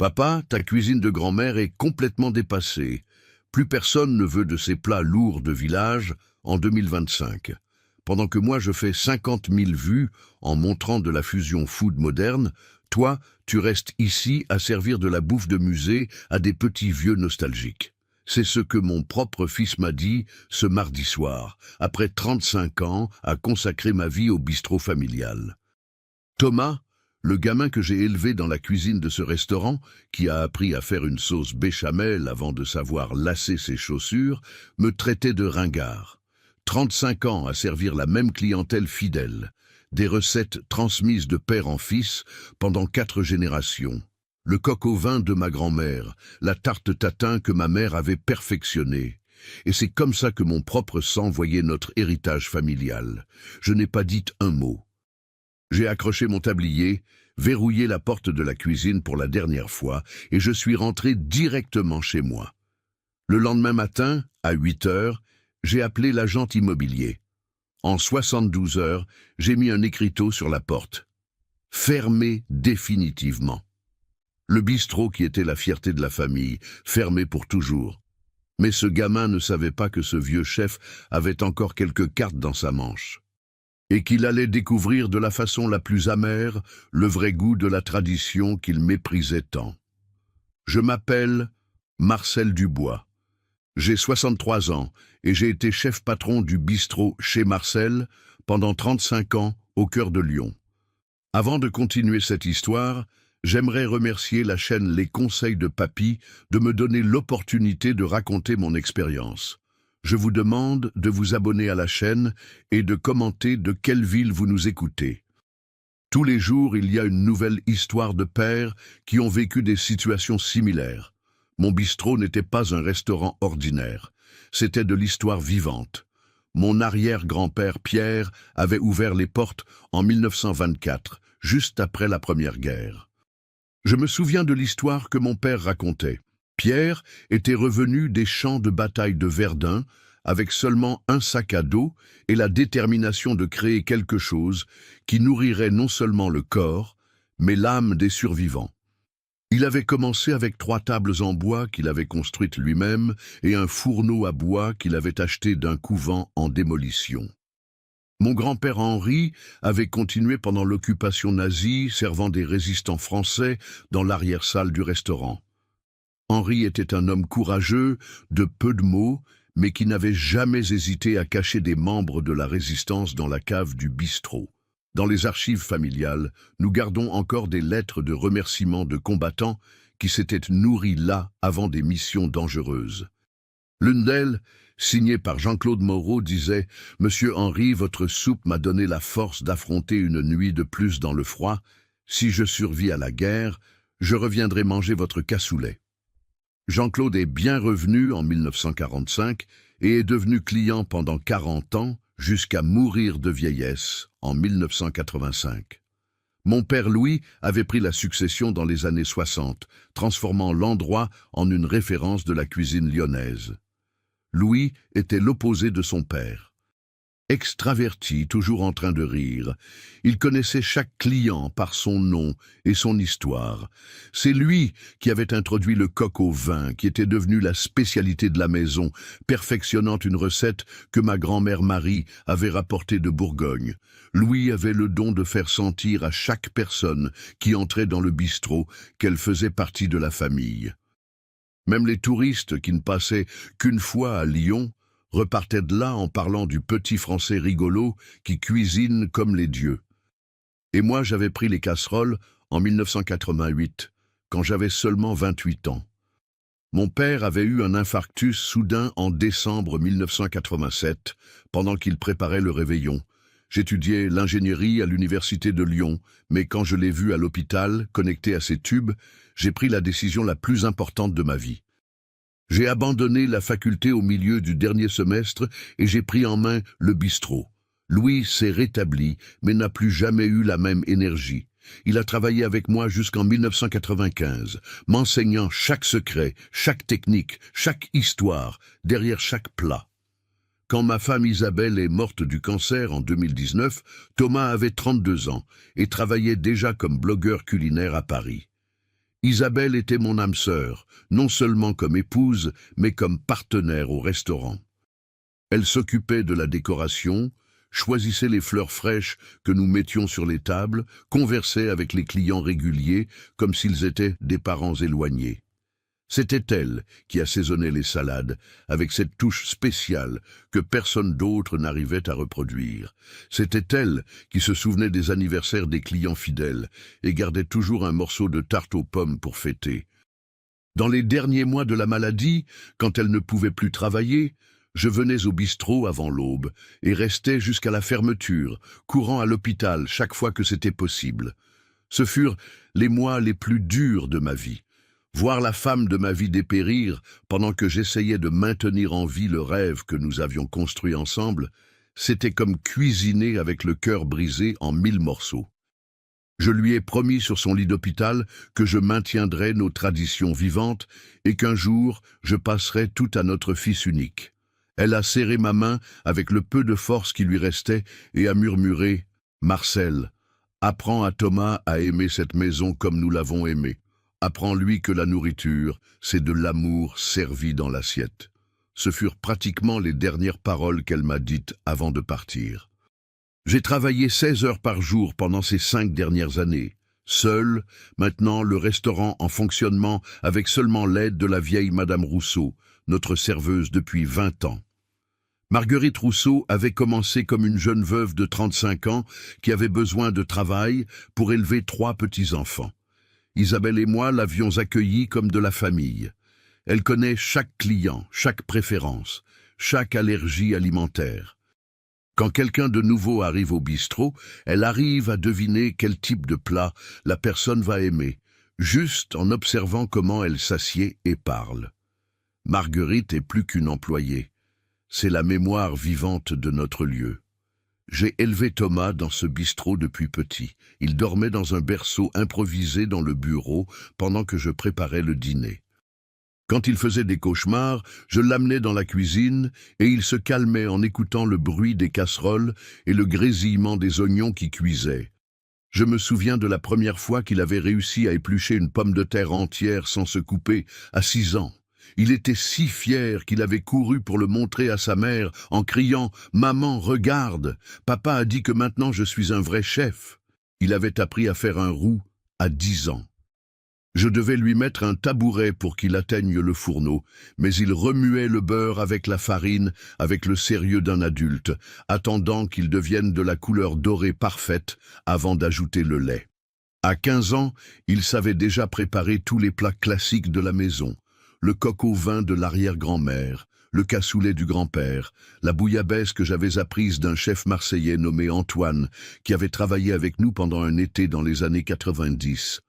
Papa, ta cuisine de grand-mère est complètement dépassée. Plus personne ne veut de ces plats lourds de village en 2025. Pendant que moi je fais 50 000 vues en montrant de la fusion food moderne, toi, tu restes ici à servir de la bouffe de musée à des petits vieux nostalgiques. C'est ce que mon propre fils m'a dit ce mardi soir, après 35 ans à consacrer ma vie au bistrot familial. Thomas, le gamin que j'ai élevé dans la cuisine de ce restaurant, qui a appris à faire une sauce béchamel avant de savoir lasser ses chaussures, me traitait de ringard. 35 ans à servir la même clientèle fidèle, des recettes transmises de père en fils pendant 4 générations. Le coq au vin de ma grand-mère, la tarte tatin que ma mère avait perfectionnée. Et c'est comme ça que mon propre sang voyait notre héritage familial. Je n'ai pas dit un mot. J'ai accroché mon tablier, verrouillé la porte de la cuisine pour la dernière fois, et je suis rentré directement chez moi. Le lendemain matin, à 8 heures, j'ai appelé l'agent immobilier. En 72 heures, j'ai mis un écriteau sur la porte. Fermé définitivement. Le bistrot qui était la fierté de la famille, fermé pour toujours. Mais ce gamin ne savait pas que ce vieux chef avait encore quelques cartes dans sa manche. Et qu'il allait découvrir de la façon la plus amère le vrai goût de la tradition qu'il méprisait tant. Je m'appelle Marcel Dubois. J'ai 63 ans et j'ai été chef patron du bistrot chez Marcel pendant 35 ans au cœur de Lyon. Avant de continuer cette histoire, j'aimerais remercier la chaîne Les Conseils de Papy de me donner l'opportunité de raconter mon expérience. Je vous demande de vous abonner à la chaîne et de commenter de quelle ville vous nous écoutez. Tous les jours, il y a une nouvelle histoire de pères qui ont vécu des situations similaires. Mon bistrot n'était pas un restaurant ordinaire, c'était de l'histoire vivante. Mon arrière-grand-père Pierre avait ouvert les portes en 1924, juste après la Première Guerre. Je me souviens de l'histoire que mon père racontait. Pierre était revenu des champs de bataille de Verdun avec seulement un sac à dos et la détermination de créer quelque chose qui nourrirait non seulement le corps, mais l'âme des survivants. Il avait commencé avec 3 tables en bois qu'il avait construites lui-même et un fourneau à bois qu'il avait acheté d'un couvent en démolition. Mon grand-père Henri avait continué pendant l'occupation nazie, servant des résistants français dans l'arrière-salle du restaurant. Henri était un homme courageux, de peu de mots, mais qui n'avait jamais hésité à cacher des membres de la résistance dans la cave du bistrot. Dans les archives familiales, nous gardons encore des lettres de remerciements de combattants qui s'étaient nourris là avant des missions dangereuses. L'une d'elles, signée par Jean-Claude Moreau, disait « Monsieur Henri, votre soupe m'a donné la force d'affronter une nuit de plus dans le froid. Si je survis à la guerre, je reviendrai manger votre cassoulet. » Jean-Claude est bien revenu en 1945 et est devenu client pendant 40 ans jusqu'à mourir de vieillesse en 1985. Mon père Louis avait pris la succession dans les années 60, transformant l'endroit en une référence de la cuisine lyonnaise. Louis était l'opposé de son père. Extraverti, toujours en train de rire, il connaissait chaque client par son nom et son histoire. C'est lui qui avait introduit le coq au vin, qui était devenu la spécialité de la maison, perfectionnant une recette que ma grand-mère Marie avait rapportée de Bourgogne. Louis avait le don de faire sentir à chaque personne qui entrait dans le bistrot qu'elle faisait partie de la famille. Même les touristes qui ne passaient qu'une fois à Lyon repartaient de là en parlant du petit Français rigolo qui cuisine comme les dieux. Et moi, j'avais pris les casseroles en 1988, quand j'avais seulement 28 ans. Mon père avait eu un infarctus soudain en décembre 1987, pendant qu'il préparait le réveillon. J'étudiais l'ingénierie à l'université de Lyon, mais quand je l'ai vu à l'hôpital, connecté à ses tubes, j'ai pris la décision la plus importante de ma vie. J'ai abandonné la faculté au milieu du dernier semestre et j'ai pris en main le bistrot. Louis s'est rétabli, mais n'a plus jamais eu la même énergie. Il a travaillé avec moi jusqu'en 1995, m'enseignant chaque secret, chaque technique, chaque histoire, derrière chaque plat. Quand ma femme Isabelle est morte du cancer en 2019, Thomas avait 32 ans et travaillait déjà comme blogueur culinaire à Paris. Isabelle était mon âme sœur, non seulement comme épouse, mais comme partenaire au restaurant. Elle s'occupait de la décoration, choisissait les fleurs fraîches que nous mettions sur les tables, conversait avec les clients réguliers comme s'ils étaient des parents éloignés. C'était elle qui assaisonnait les salades, avec cette touche spéciale que personne d'autre n'arrivait à reproduire. C'était elle qui se souvenait des anniversaires des clients fidèles et gardait toujours un morceau de tarte aux pommes pour fêter. Dans les derniers mois de la maladie, quand elle ne pouvait plus travailler, je venais au bistrot avant l'aube et restais jusqu'à la fermeture, courant à l'hôpital chaque fois que c'était possible. Ce furent les mois les plus durs de ma vie. Voir la femme de ma vie dépérir pendant que j'essayais de maintenir en vie le rêve que nous avions construit ensemble, c'était comme cuisiner avec le cœur brisé en 1000 morceaux. Je lui ai promis sur son lit d'hôpital que je maintiendrais nos traditions vivantes et qu'un jour je passerais tout à notre fils unique. Elle a serré ma main avec le peu de force qui lui restait et a murmuré « Marcel, apprends à Thomas à aimer cette maison comme nous l'avons aimée. Apprends-lui que la nourriture, c'est de l'amour servi dans l'assiette. » Ce furent pratiquement les dernières paroles qu'elle m'a dites avant de partir. J'ai travaillé 16 heures par jour pendant ces 5 dernières années. Seul, maintenant le restaurant en fonctionnement avec seulement l'aide de la vieille Madame Rousseau, notre serveuse depuis 20 ans. Marguerite Rousseau avait commencé comme une jeune veuve de 35 ans qui avait besoin de travail pour élever 3 petits-enfants. Isabelle et moi l'avions accueillie comme de la famille. Elle connaît chaque client, chaque préférence, chaque allergie alimentaire. Quand quelqu'un de nouveau arrive au bistrot, elle arrive à deviner quel type de plat la personne va aimer, juste en observant comment elle s'assied et parle. Marguerite est plus qu'une employée. C'est la mémoire vivante de notre lieu. J'ai élevé Thomas dans ce bistrot depuis petit. Il dormait dans un berceau improvisé dans le bureau pendant que je préparais le dîner. Quand il faisait des cauchemars, je l'amenais dans la cuisine et il se calmait en écoutant le bruit des casseroles et le grésillement des oignons qui cuisaient. Je me souviens de la première fois qu'il avait réussi à éplucher une pomme de terre entière sans se couper, à 6 ans. Il était si fier qu'il avait couru pour le montrer à sa mère en criant « Maman, regarde, papa a dit que maintenant je suis un vrai chef ». Il avait appris à faire un roux à 10 ans. Je devais lui mettre un tabouret pour qu'il atteigne le fourneau, mais il remuait le beurre avec la farine, avec le sérieux d'un adulte, attendant qu'il devienne de la couleur dorée parfaite avant d'ajouter le lait. À 15 ans, il savait déjà préparer tous les plats classiques de la maison. Le coq au vin de l'arrière-grand-mère, le cassoulet du grand-père, la bouillabaisse que j'avais apprise d'un chef marseillais nommé Antoine, qui avait travaillé avec nous pendant un été dans les années 90.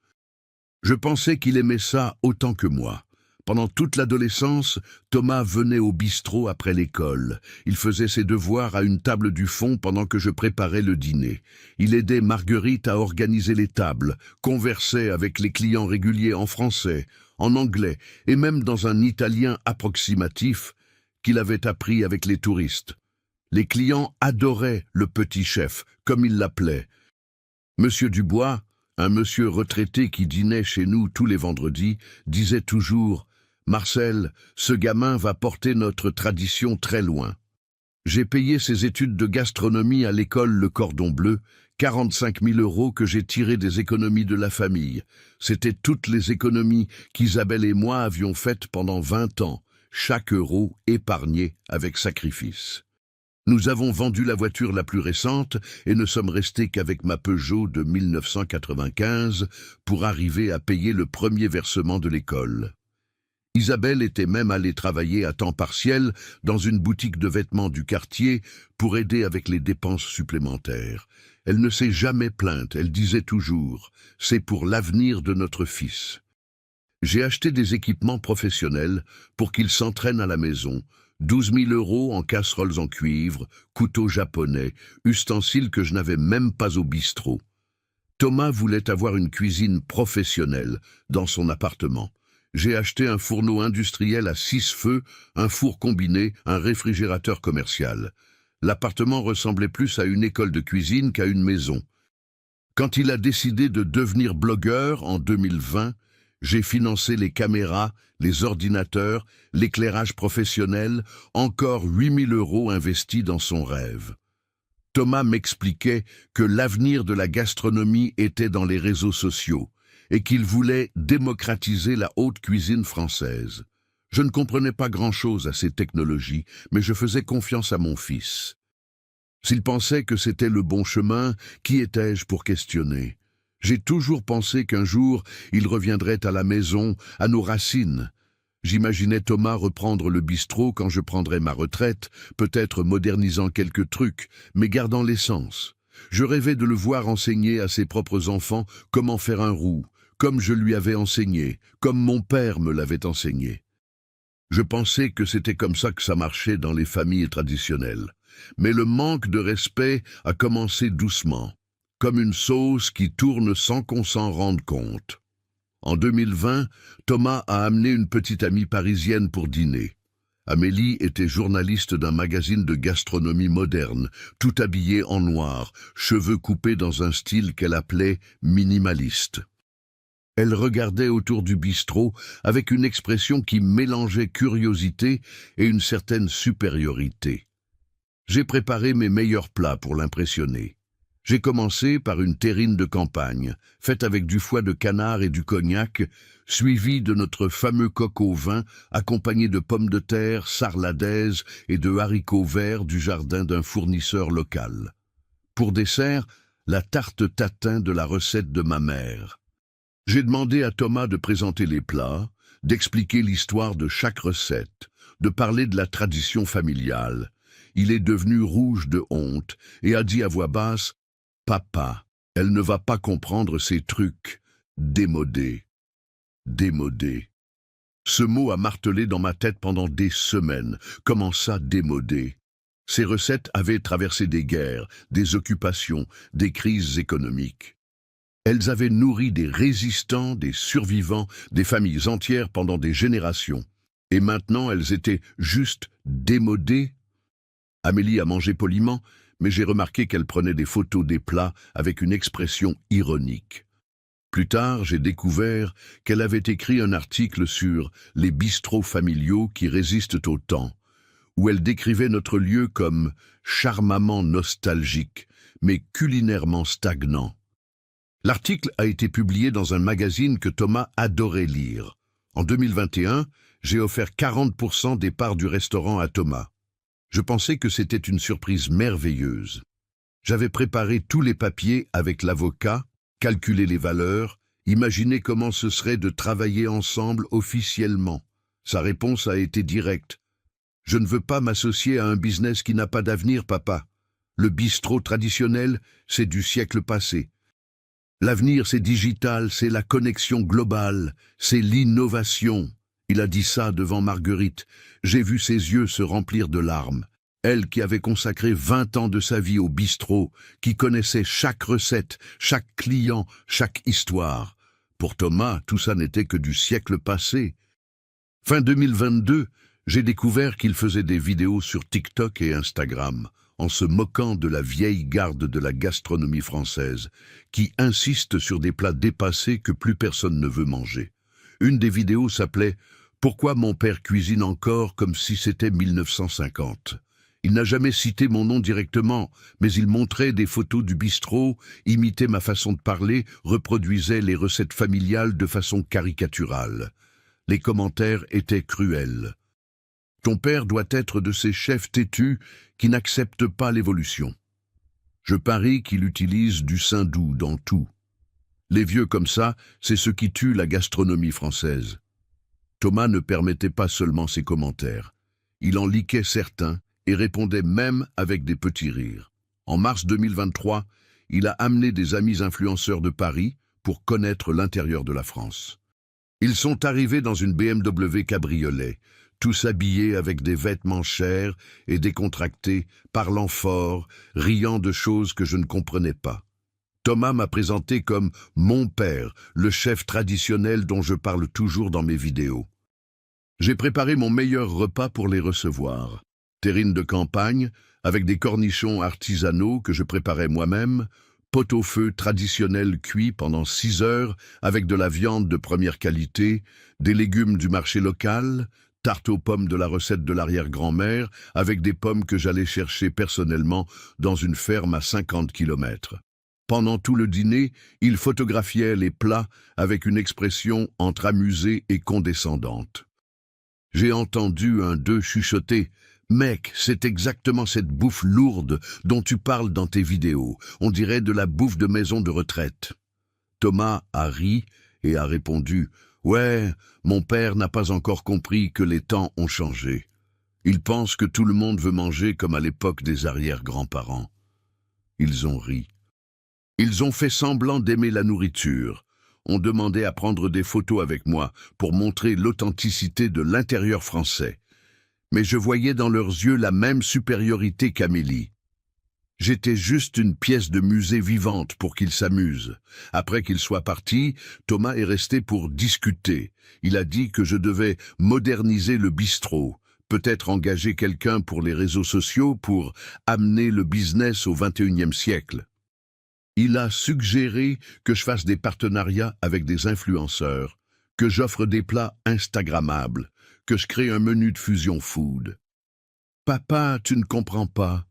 Je pensais qu'il aimait ça autant que moi. Pendant toute l'adolescence, Thomas venait au bistrot après l'école. Il faisait ses devoirs à une table du fond pendant que je préparais le dîner. Il aidait Marguerite à organiser les tables, conversait avec les clients réguliers en français, en anglais et même dans un italien approximatif qu'il avait appris avec les touristes. Les clients adoraient le petit chef, comme il l'appelait. Monsieur Dubois, un monsieur retraité qui dînait chez nous tous les vendredis, disait toujours « Marcel, ce gamin va porter notre tradition très loin ». J'ai payé ses études de gastronomie à l'école Le Cordon Bleu, 45 000 € que j'ai tirés des économies de la famille. C'était toutes les économies qu'Isabelle et moi avions faites pendant 20 ans, chaque euro épargné avec sacrifice. Nous avons vendu la voiture la plus récente et ne sommes restés qu'avec ma Peugeot de 1995 pour arriver à payer le premier versement de l'école. Isabelle était même allée travailler à temps partiel dans une boutique de vêtements du quartier pour aider avec les dépenses supplémentaires. Elle ne s'est jamais plainte, elle disait toujours « c'est pour l'avenir de notre fils ». J'ai acheté des équipements professionnels pour qu'il s'entraîne à la maison, 12 000 € en casseroles en cuivre, couteaux japonais, ustensiles que je n'avais même pas au bistrot. Thomas voulait avoir une cuisine professionnelle dans son appartement. J'ai acheté un fourneau industriel à 6 feux, un four combiné, un réfrigérateur commercial. L'appartement ressemblait plus à une école de cuisine qu'à une maison. Quand il a décidé de devenir blogueur en 2020, J'ai financé les caméras, les ordinateurs, l'éclairage professionnel, encore 8 000 € investis dans son rêve. Thomas m'expliquait que l'avenir de la gastronomie était dans les réseaux sociaux et qu'il voulait démocratiser la haute cuisine française. Je ne comprenais pas grand-chose à ces technologies, mais je faisais confiance à mon fils. S'il pensait que c'était le bon chemin, qui étais-je pour questionner? J'ai toujours pensé qu'un jour, il reviendrait à la maison, à nos racines. J'imaginais Thomas reprendre le bistrot quand je prendrais ma retraite, peut-être modernisant quelques trucs, mais gardant l'essence. Je rêvais de le voir enseigner à ses propres enfants comment faire un roux, comme je lui avais enseigné, comme mon père me l'avait enseigné. Je pensais que c'était comme ça que ça marchait dans les familles traditionnelles. Mais le manque de respect a commencé doucement, comme une sauce qui tourne sans qu'on s'en rende compte. En 2020, Thomas a amené une petite amie parisienne pour dîner. Amélie était journaliste d'un magazine de gastronomie moderne, tout habillée en noir, cheveux coupés dans un style qu'elle appelait minimaliste. Elle regardait autour du bistrot avec une expression qui mélangeait curiosité et une certaine supériorité. J'ai préparé mes meilleurs plats pour l'impressionner. J'ai commencé par une terrine de campagne, faite avec du foie de canard et du cognac, suivie de notre fameux coq au vin, accompagné de pommes de terre, sarladaises et de haricots verts du jardin d'un fournisseur local. Pour dessert, la tarte tatin de la recette de ma mère. J'ai demandé à Thomas de présenter les plats, d'expliquer l'histoire de chaque recette, de parler de la tradition familiale. Il est devenu rouge de honte et a dit à voix basse « Papa, elle ne va pas comprendre ces trucs. Démodés. Démodés. » Ce mot a martelé dans ma tête pendant des semaines. Comment ça, démodé? Ces recettes avaient traversé des guerres, des occupations, des crises économiques. Elles avaient nourri des résistants, des survivants, des familles entières pendant des générations. Et maintenant, elles étaient juste démodées. Amélie a mangé poliment, mais j'ai remarqué qu'elle prenait des photos des plats avec une expression ironique. Plus tard, j'ai découvert qu'elle avait écrit un article sur « les bistrots familiaux qui résistent au temps », où elle décrivait notre lieu comme « charmamment nostalgique, mais culinairement stagnant ». L'article a été publié dans un magazine que Thomas adorait lire. En 2021, j'ai offert 40% des parts du restaurant à Thomas. Je pensais que c'était une surprise merveilleuse. J'avais préparé tous les papiers avec l'avocat, calculé les valeurs, imaginé comment ce serait de travailler ensemble officiellement. Sa réponse a été directe. « Je ne veux pas m'associer à un business qui n'a pas d'avenir, papa. Le bistrot traditionnel, c'est du siècle passé. L'avenir, c'est digital, c'est la connexion globale, c'est l'innovation. » Il a dit ça devant Marguerite. J'ai vu ses yeux se remplir de larmes. Elle qui avait consacré 20 ans de sa vie au bistrot, qui connaissait chaque recette, chaque client, chaque histoire. Pour Thomas, tout ça n'était que du siècle passé. Fin 2022, j'ai découvert qu'il faisait des vidéos sur TikTok et Instagram, en se moquant de la vieille garde de la gastronomie française, qui insiste sur des plats dépassés que plus personne ne veut manger. Une des vidéos s'appelait « Pourquoi mon père cuisine encore comme si c'était 1950 ?» Il n'a jamais cité mon nom directement, mais il montrait des photos du bistrot, imitait ma façon de parler, reproduisait les recettes familiales de façon caricaturale. Les commentaires étaient cruels. « Ton père doit être de ces chefs têtus qui n'acceptent pas l'évolution. Je parie qu'il utilise du saindoux dans tout. Les vieux comme ça, c'est ce qui tue la gastronomie française. » Thomas ne permettait pas seulement ses commentaires. Il en liquait certains et répondait même avec des petits rires. En mars 2023, il a amené des amis influenceurs de Paris pour connaître l'intérieur de la France. Ils sont arrivés dans une BMW cabriolet, tous habillés avec des vêtements chers et décontractés, parlant fort, riant de choses que je ne comprenais pas. Thomas m'a présenté comme « mon père », le chef traditionnel dont je parle toujours dans mes vidéos. J'ai préparé mon meilleur repas pour les recevoir. Terrine de campagne, avec des cornichons artisanaux que je préparais moi-même, pot-au-feu traditionnel cuit pendant 6 heures avec de la viande de première qualité, des légumes du marché local, tarte aux pommes de la recette de l'arrière-grand-mère avec des pommes que j'allais chercher personnellement dans une ferme à 50 kilomètres. Pendant tout le dîner, il photographiait les plats avec une expression entre amusée et condescendante. J'ai entendu un d'eux chuchoter « Mec, c'est exactement cette bouffe lourde dont tu parles dans tes vidéos. On dirait de la bouffe de maison de retraite. » Thomas a ri et a répondu « Ouais, mon père n'a pas encore compris que les temps ont changé. Il pense que tout le monde veut manger comme à l'époque des arrière-grands-parents. » Ils ont ri. Ils ont fait semblant d'aimer la nourriture. On demandait à prendre des photos avec moi pour montrer l'authenticité de l'intérieur français. Mais je voyais dans leurs yeux la même supériorité qu'Amélie. J'étais juste une pièce de musée vivante pour qu'ils s'amusent. Après qu'ils soient partis, Thomas est resté pour discuter. Il a dit que je devais moderniser le bistrot, peut-être engager quelqu'un pour les réseaux sociaux pour amener le business au XXIe siècle. Il a suggéré que je fasse des partenariats avec des influenceurs, que j'offre des plats instagrammables, que je crée un menu de fusion food. Papa, tu ne comprends pas.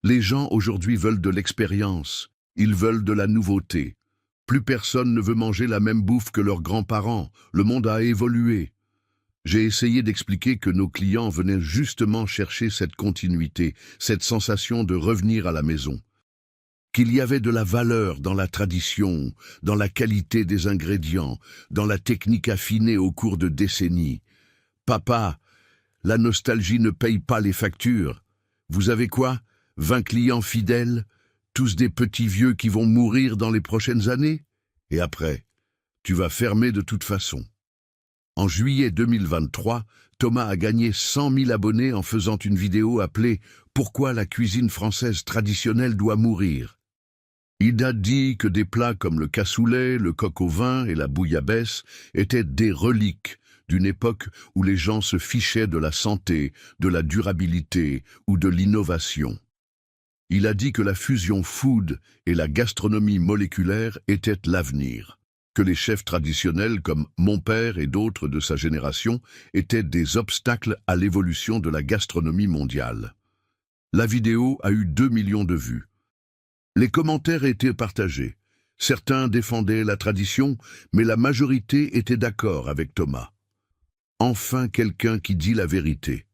Les gens aujourd'hui veulent de l'expérience, ils veulent de la nouveauté. Plus personne ne veut manger la même bouffe que leurs grands-parents, le monde a évolué. J'ai essayé d'expliquer que nos clients venaient justement chercher cette continuité, cette sensation de revenir à la maison. Qu'il y avait de la valeur dans la tradition, dans la qualité des ingrédients, dans la technique affinée au cours de décennies. Papa, la nostalgie ne paye pas les factures. Vous avez quoi? 20 clients fidèles, tous des petits vieux qui vont mourir dans les prochaines années? Et après, tu vas fermer de toute façon. En juillet 2023, Thomas a gagné 100 000 abonnés en faisant une vidéo appelée « Pourquoi la cuisine française traditionnelle doit mourir ?» Il a dit que des plats comme le cassoulet, le coq au vin et la bouillabaisse étaient des reliques d'une époque où les gens se fichaient de la santé, de la durabilité ou de l'innovation. Il a dit que la fusion food et la gastronomie moléculaire étaient l'avenir, que les chefs traditionnels comme mon père et d'autres de sa génération étaient des obstacles à l'évolution de la gastronomie mondiale. La vidéo a eu 2 millions de vues. Les commentaires étaient partagés. Certains défendaient la tradition, mais la majorité était d'accord avec Thomas. Enfin quelqu'un qui dit la vérité.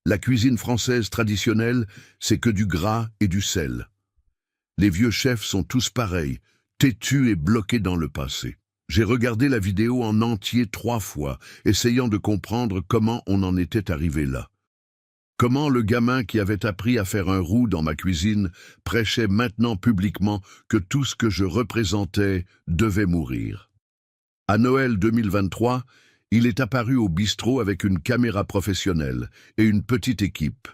La cuisine française traditionnelle, c'est que du gras et du sel. Les vieux chefs sont tous pareils, têtus et bloqués dans le passé. J'ai regardé la vidéo en entier 3 fois, essayant de comprendre comment on en était arrivé là. Comment le gamin qui avait appris à faire un roux dans ma cuisine prêchait maintenant publiquement que tout ce que je représentais devait mourir. À Noël 2023, il est apparu au bistrot avec une caméra professionnelle et une petite équipe.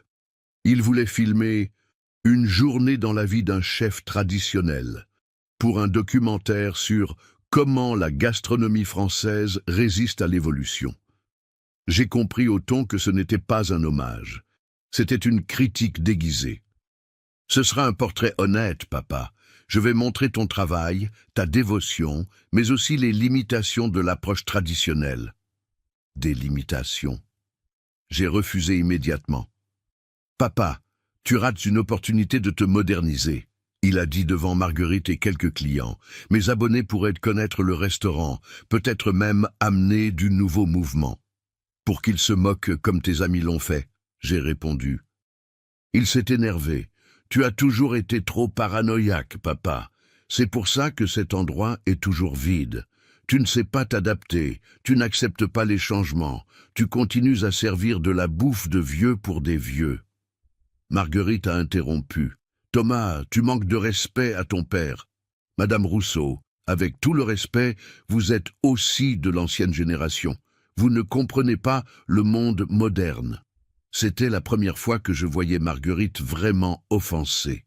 Il voulait filmer une journée dans la vie d'un chef traditionnel pour un documentaire sur comment la gastronomie française résiste à l'évolution. J'ai compris au ton que ce n'était pas un hommage. C'était une critique déguisée. Ce sera un portrait honnête, papa. Je vais montrer ton travail, ta dévotion, mais aussi les limitations de l'approche traditionnelle. Des limitations. J'ai refusé immédiatement. Papa, tu rates une opportunité de te moderniser. Il a dit devant Marguerite et quelques clients. Mes abonnés pourraient connaître le restaurant, peut-être même amener du nouveau mouvement. Pour qu'ils se moquent comme tes amis l'ont fait. J'ai répondu. Il s'est énervé. Tu as toujours été trop paranoïaque, papa. C'est pour ça que cet endroit est toujours vide. Tu ne sais pas t'adapter, tu n'acceptes pas les changements, tu continues à servir de la bouffe de vieux pour des vieux. Marguerite a interrompu. Thomas, tu manques de respect à ton père. Madame Rousseau, avec tout le respect, vous êtes aussi de l'ancienne génération. Vous ne comprenez pas le monde moderne. C'était la première fois que je voyais Marguerite vraiment offensée.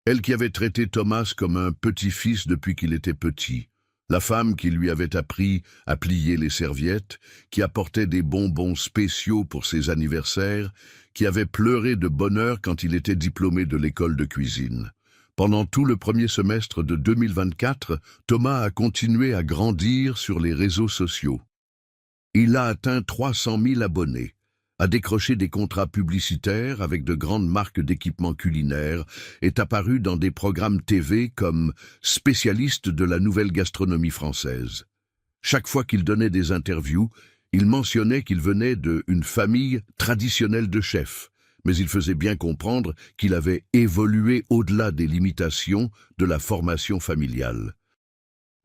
Elle qui avait traité Thomas comme un petit-fils depuis qu'il était petit. La femme qui lui avait appris à plier les serviettes, qui apportait des bonbons spéciaux pour ses anniversaires, qui avait pleuré de bonheur quand il était diplômé de l'école de cuisine. Pendant tout le premier semestre de 2024, Thomas a continué à grandir sur les réseaux sociaux. Il a atteint 300 000 abonnés, a décroché des contrats publicitaires avec de grandes marques d'équipements culinaires, est apparu dans des programmes TV comme spécialiste de la nouvelle gastronomie française. Chaque fois qu'il donnait des interviews, il mentionnait qu'il venait d'une famille traditionnelle de chefs, mais il faisait bien comprendre qu'il avait évolué au-delà des limitations de la formation familiale.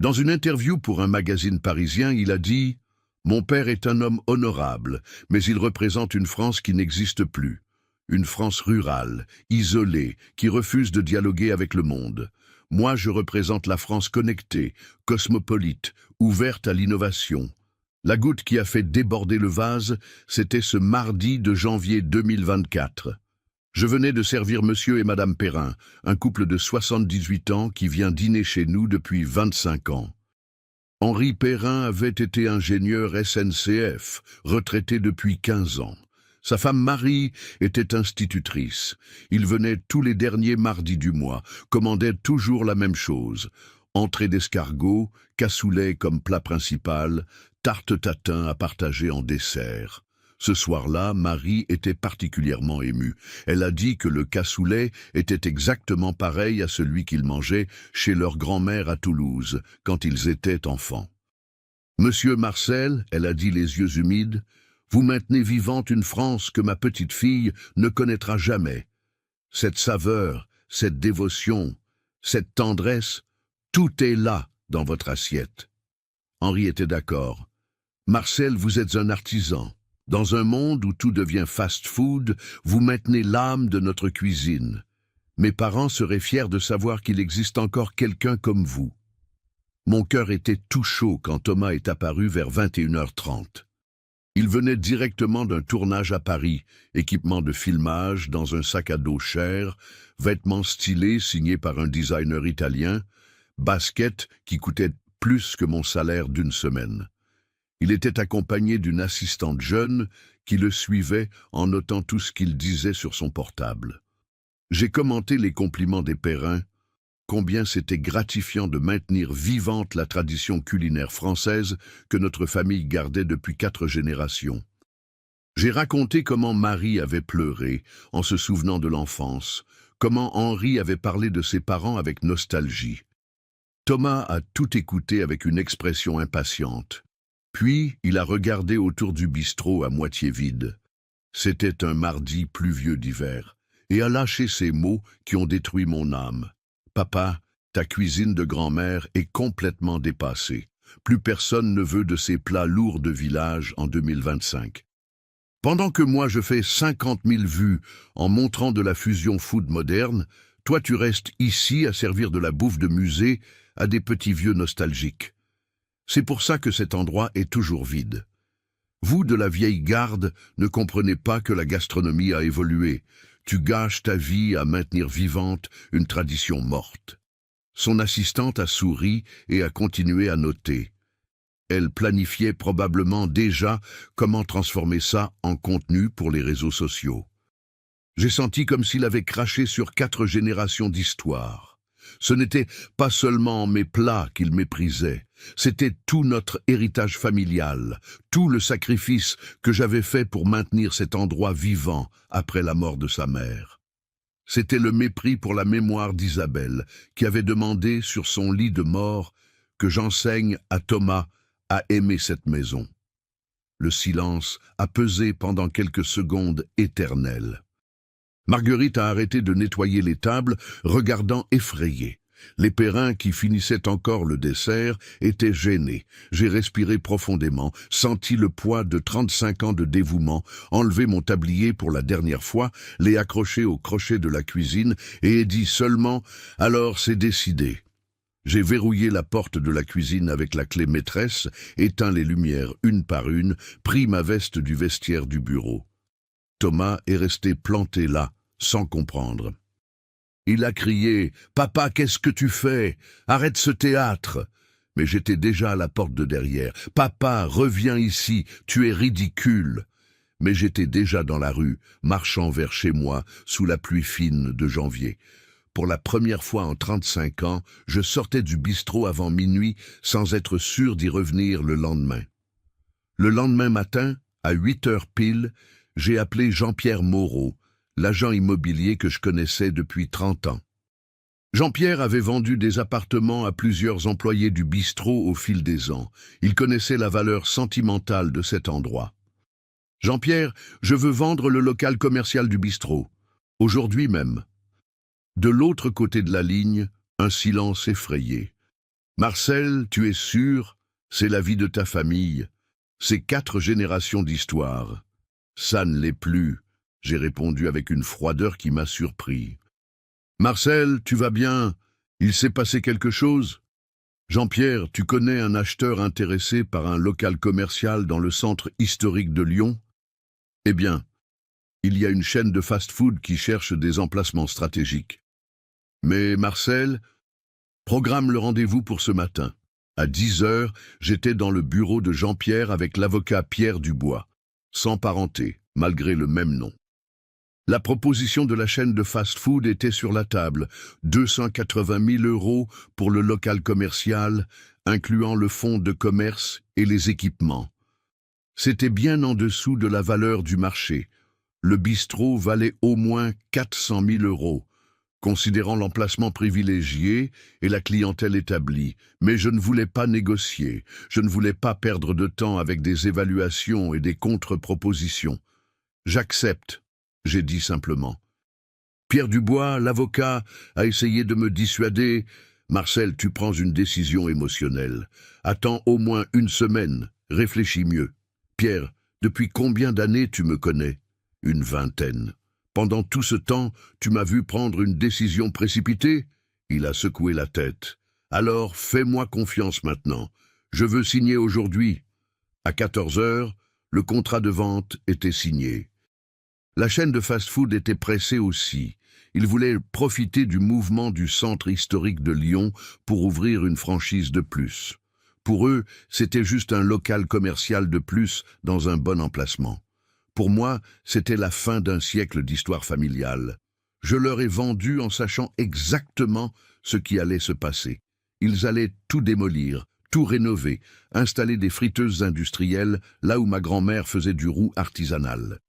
Dans une interview pour un magazine parisien, il a dit « Mon père est un homme honorable, mais il représente une France qui n'existe plus. Une France rurale, isolée, qui refuse de dialoguer avec le monde. Moi, je représente la France connectée, cosmopolite, ouverte à l'innovation. » La goutte qui a fait déborder le vase, c'était ce mardi de janvier 2024. Je venais de servir monsieur et madame Perrin, un couple de 78 ans qui vient dîner chez nous depuis 25 ans. Henri Perrin avait été ingénieur SNCF, retraité depuis 15 ans. Sa femme Marie était institutrice. Il venait tous les derniers mardis du mois, commandait toujours la même chose. Entrée d'escargot, cassoulet comme plat principal, tarte tatin à partager en dessert. Ce soir-là, Marie était particulièrement émue. Elle a dit que le cassoulet était exactement pareil à celui qu'ils mangeaient chez leur grand-mère à Toulouse, quand ils étaient enfants. « Monsieur Marcel, elle a dit les yeux humides, vous maintenez vivante une France que ma petite fille ne connaîtra jamais. Cette saveur, cette dévotion, cette tendresse, tout est là dans votre assiette. » Henri était d'accord. « Marcel, vous êtes un artisan. Dans un monde où tout devient fast-food, vous maintenez l'âme de notre cuisine. Mes parents seraient fiers de savoir qu'il existe encore quelqu'un comme vous. » Mon cœur était tout chaud quand Thomas est apparu vers 21h30. Il venait directement d'un tournage à Paris, équipement de filmage dans un sac à dos cher, vêtements stylés signés par un designer italien, basket qui coûtait plus que mon salaire d'une semaine. Il était accompagné d'une assistante jeune qui le suivait en notant tout ce qu'il disait sur son portable. J'ai commenté les compliments des Perrins, combien c'était gratifiant de maintenir vivante la tradition culinaire française que notre famille gardait depuis 4 générations. J'ai raconté comment Marie avait pleuré en se souvenant de l'enfance, comment Henri avait parlé de ses parents avec nostalgie. Thomas a tout écouté avec une expression impatiente. Puis, il a regardé autour du bistrot à moitié vide. C'était un mardi pluvieux d'hiver, et a lâché ces mots qui ont détruit mon âme. « Papa, ta cuisine de grand-mère est complètement dépassée. Plus personne ne veut de ces plats lourds de village en 2025. Pendant que moi je fais 50 000 vues en montrant de la fusion food moderne, toi tu restes ici à servir de la bouffe de musée à des petits vieux nostalgiques. C'est pour ça que cet endroit est toujours vide. Vous, de la vieille garde, ne comprenez pas que la gastronomie a évolué. Tu gâches ta vie à maintenir vivante une tradition morte. » Son assistante a souri et a continué à noter. Elle planifiait probablement déjà comment transformer ça en contenu pour les réseaux sociaux. J'ai senti comme s'il avait craché sur 4 générations d'histoire. Ce n'était pas seulement mes plats qu'il méprisait, c'était tout notre héritage familial, tout le sacrifice que j'avais fait pour maintenir cet endroit vivant après la mort de sa mère. C'était le mépris pour la mémoire d'Isabelle, qui avait demandé sur son lit de mort que j'enseigne à Thomas à aimer cette maison. Le silence a pesé pendant quelques secondes éternelles. Marguerite a arrêté de nettoyer les tables, regardant effrayée. Les Perrins qui finissaient encore le dessert étaient gênés. J'ai respiré profondément, senti le poids de 35 ans de dévouement, enlevé mon tablier pour la dernière fois, l'ai accroché au crochet de la cuisine et ai dit seulement « Alors c'est décidé ». J'ai verrouillé la porte de la cuisine avec la clé maîtresse, éteint les lumières une par une, pris ma veste du vestiaire du bureau. Thomas est resté planté là, sans comprendre. Il a crié « Papa, qu'est-ce que tu fais? Arrête ce théâtre !» Mais j'étais déjà à la porte de derrière. « Papa, reviens ici, tu es ridicule !» Mais j'étais déjà dans la rue, marchant vers chez moi, sous la pluie fine de janvier. Pour la première fois en 35 ans, je sortais du bistrot avant minuit sans être sûr d'y revenir le lendemain. Le lendemain matin, à 8 heures pile, j'ai appelé Jean-Pierre Moreau, l'agent immobilier que je connaissais depuis 30 ans. Jean-Pierre avait vendu des appartements à plusieurs employés du bistrot au fil des ans. Il connaissait la valeur sentimentale de cet endroit. « Jean-Pierre, je veux vendre le local commercial du bistrot. Aujourd'hui même. » De l'autre côté de la ligne, un silence effrayé. « Marcel, tu es sûr? C'est la vie de ta famille. C'est 4 générations d'histoire. » « Ça ne l'est plus, » j'ai répondu avec une froideur qui m'a surpris. « Marcel, tu vas bien? Il s'est passé quelque chose? Jean-Pierre, tu connais un acheteur intéressé par un local commercial dans le centre historique de Lyon? Eh bien, il y a une chaîne de fast-food qui cherche des emplacements stratégiques. Mais Marcel, programme le rendez-vous pour ce matin. À 10 heures, j'étais dans le bureau de Jean-Pierre avec l'avocat Pierre Dubois, sans parenté, malgré le même nom. La proposition de la chaîne de fast-food était sur la table, 280 000 € pour le local commercial, incluant le fonds de commerce et les équipements. C'était bien en dessous de la valeur du marché. Le bistrot valait au moins 400 000 €, considérant l'emplacement privilégié et la clientèle établie. Mais je ne voulais pas négocier, je ne voulais pas perdre de temps avec des évaluations et des contre-propositions. « J'accepte », j'ai dit simplement. Pierre Dubois, l'avocat, a essayé de me dissuader. « Marcel, tu prends une décision émotionnelle. Attends au moins une semaine, réfléchis mieux. Pierre, depuis combien d'années tu me connais? Une vingtaine. Pendant tout ce temps, tu m'as vu prendre une décision précipitée? » Il a secoué la tête. « Alors, fais-moi confiance maintenant. Je veux signer aujourd'hui. » À 14 heures, le contrat de vente était signé. La chaîne de fast-food était pressée aussi. Ils voulaient profiter du mouvement du centre historique de Lyon pour ouvrir une franchise de plus. Pour eux, c'était juste un local commercial de plus dans un bon emplacement. Pour moi, c'était la fin d'un siècle d'histoire familiale. Je leur ai vendu en sachant exactement ce qui allait se passer. Ils allaient tout démolir, tout rénover, installer des friteuses industrielles là où ma grand-mère faisait du roux artisanal.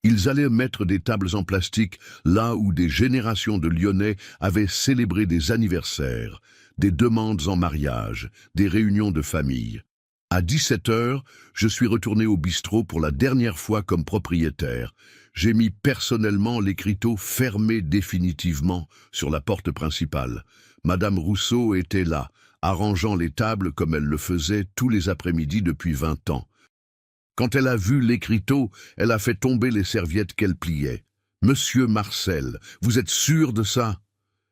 Ils allaient mettre des tables en plastique là où des générations de Lyonnais avaient célébré des anniversaires, des demandes en mariage, des réunions de famille. À 17 heures, je suis retourné au bistrot pour la dernière fois comme propriétaire. J'ai mis personnellement l'écriteau fermé définitivement sur la porte principale. Madame Rousseau était là, arrangeant les tables comme elle le faisait tous les après-midi depuis 20 ans. Quand elle a vu l'écriteau, elle a fait tomber les serviettes qu'elle pliait. « Monsieur Marcel, vous êtes sûr de ça ?»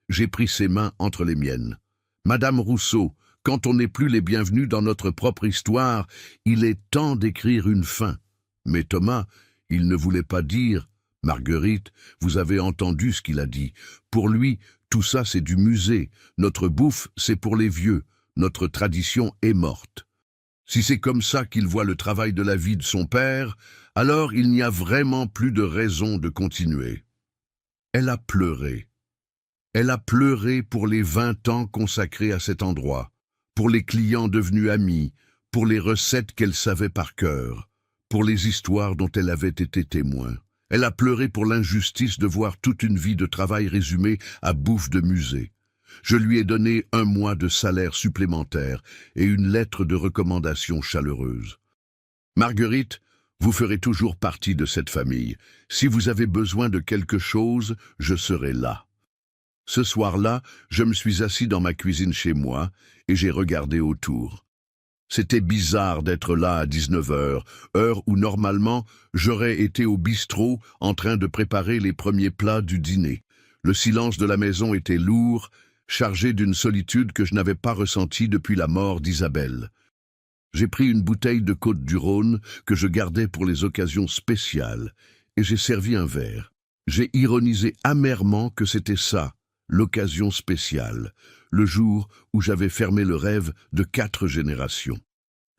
J'ai pris ses mains entre les miennes. « Madame Rousseau, quand on n'est plus les bienvenus dans notre propre histoire, il est temps d'écrire une fin. » Mais Thomas, il ne voulait pas dire. « Marguerite, vous avez entendu ce qu'il a dit. Pour lui, tout ça c'est du musée. Notre bouffe, c'est pour les vieux. Notre tradition est morte. Si c'est comme ça qu'il voit le travail de la vie de son père, alors il n'y a vraiment plus de raison de continuer. » Elle a pleuré. Elle a pleuré pour les 20 ans consacrés à cet endroit, pour les clients devenus amis, pour les recettes qu'elle savait par cœur, pour les histoires dont elle avait été témoin. Elle a pleuré pour l'injustice de voir toute une vie de travail résumée à bouffe de musée. Je lui ai donné 1 mois de salaire supplémentaire et une lettre de recommandation chaleureuse. « Marguerite, vous ferez toujours partie de cette famille. Si vous avez besoin de quelque chose, je serai là. » Ce soir-là, je me suis assis dans ma cuisine chez moi et j'ai regardé autour. C'était bizarre d'être là à 19 heures, heure où normalement j'aurais été au bistrot en train de préparer les premiers plats du dîner. Le silence de la maison était lourd, chargé d'une solitude que je n'avais pas ressentie depuis la mort d'Isabelle. J'ai pris une bouteille de Côte-du-Rhône que je gardais pour les occasions spéciales et j'ai servi un verre. J'ai ironisé amèrement que c'était ça, l'occasion spéciale, le jour où j'avais fermé le rêve de 4 générations.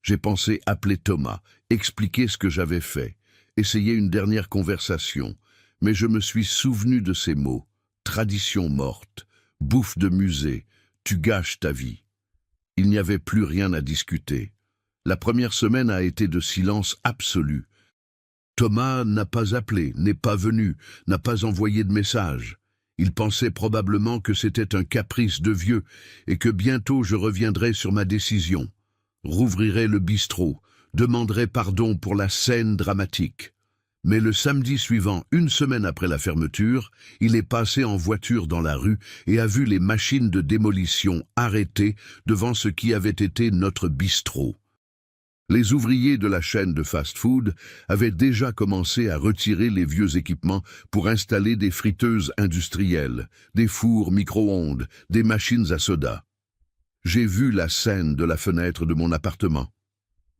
J'ai pensé appeler Thomas, expliquer ce que j'avais fait, essayer une dernière conversation, mais je me suis souvenu de ces mots. tradition morte, bouffe de musée, tu gâches ta vie. Il n'y avait plus rien à discuter. La première semaine a été de silence absolu. Thomas n'a pas appelé, n'est pas venu, n'a pas envoyé de message. Il pensait probablement que c'était un caprice de vieux et que bientôt je reviendrais sur ma décision. Rouvrirai le bistrot, demanderai pardon pour la scène dramatique. Mais le samedi suivant, une semaine après la fermeture, il est passé en voiture dans la rue et a vu les machines de démolition arrêtées devant ce qui avait été notre bistrot. Les ouvriers de la chaîne de fast-food avaient déjà commencé à retirer les vieux équipements pour installer des friteuses industrielles, des fours micro-ondes, des machines à soda. J'ai vu la scène de la fenêtre de mon appartement.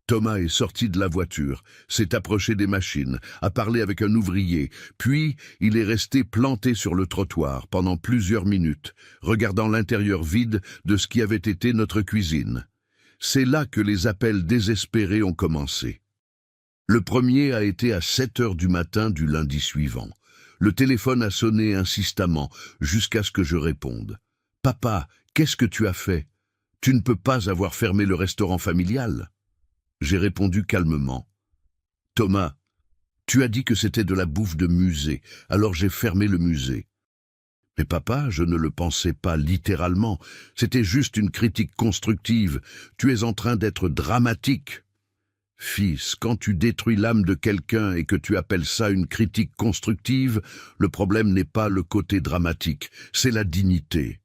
Thomas est sorti de la voiture, s'est approché des machines, a parlé avec un ouvrier, puis il est resté planté sur le trottoir pendant plusieurs minutes, regardant l'intérieur vide de ce qui avait été notre cuisine. C'est là que les appels désespérés ont commencé. Le premier a été à 7 heures du matin du lundi suivant. Le téléphone a sonné insistamment jusqu'à ce que je réponde. « Papa, qu'est-ce que tu as fait? Tu ne peux pas avoir fermé le restaurant familial ?» J'ai répondu calmement. « Thomas, tu as dit que c'était de la bouffe de musée, alors j'ai fermé le musée. » Mais papa, je ne le pensais pas littéralement. C'était juste une critique constructive. Tu es en train d'être dramatique. Fils, quand tu détruis l'âme de quelqu'un et que tu appelles ça une critique constructive, le problème n'est pas le côté dramatique, c'est la dignité.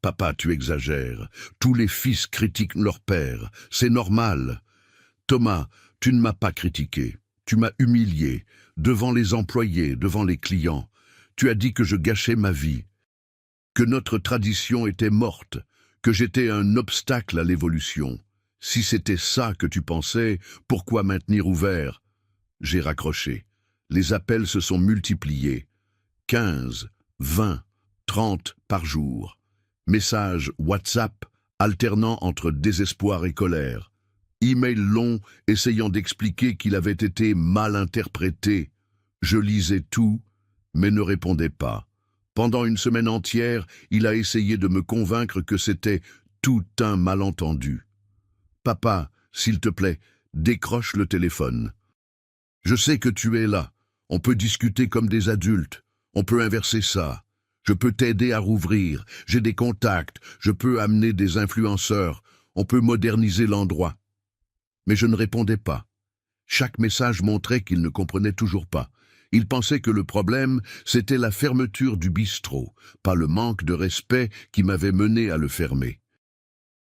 Papa, tu exagères. Tous les fils critiquent leur père. C'est normal. Thomas, tu ne m'as pas critiqué. Tu m'as humilié, devant les employés, devant les clients. Tu as dit que je gâchais ma vie, que notre tradition était morte, que j'étais un obstacle à l'évolution. Si c'était ça que tu pensais, pourquoi maintenir ouvert? J'ai raccroché. Les appels se sont multipliés. 15, 20, 30 par jour. Messages WhatsApp alternant entre désespoir et colère. Email long essayant d'expliquer qu'il avait été mal interprété. Je lisais tout, mais ne répondais pas. Pendant une semaine entière, il a essayé de me convaincre que c'était tout un malentendu. « Papa, s'il te plaît, décroche le téléphone. Je sais que tu es là. On peut discuter comme des adultes. On peut inverser ça. Je peux t'aider à rouvrir. J'ai des contacts. Je peux amener des influenceurs. On peut moderniser l'endroit. » Mais je ne répondais pas. Chaque message montrait qu'il ne comprenait toujours pas. Il pensait que le problème, c'était la fermeture du bistrot, pas le manque de respect qui m'avait mené à le fermer.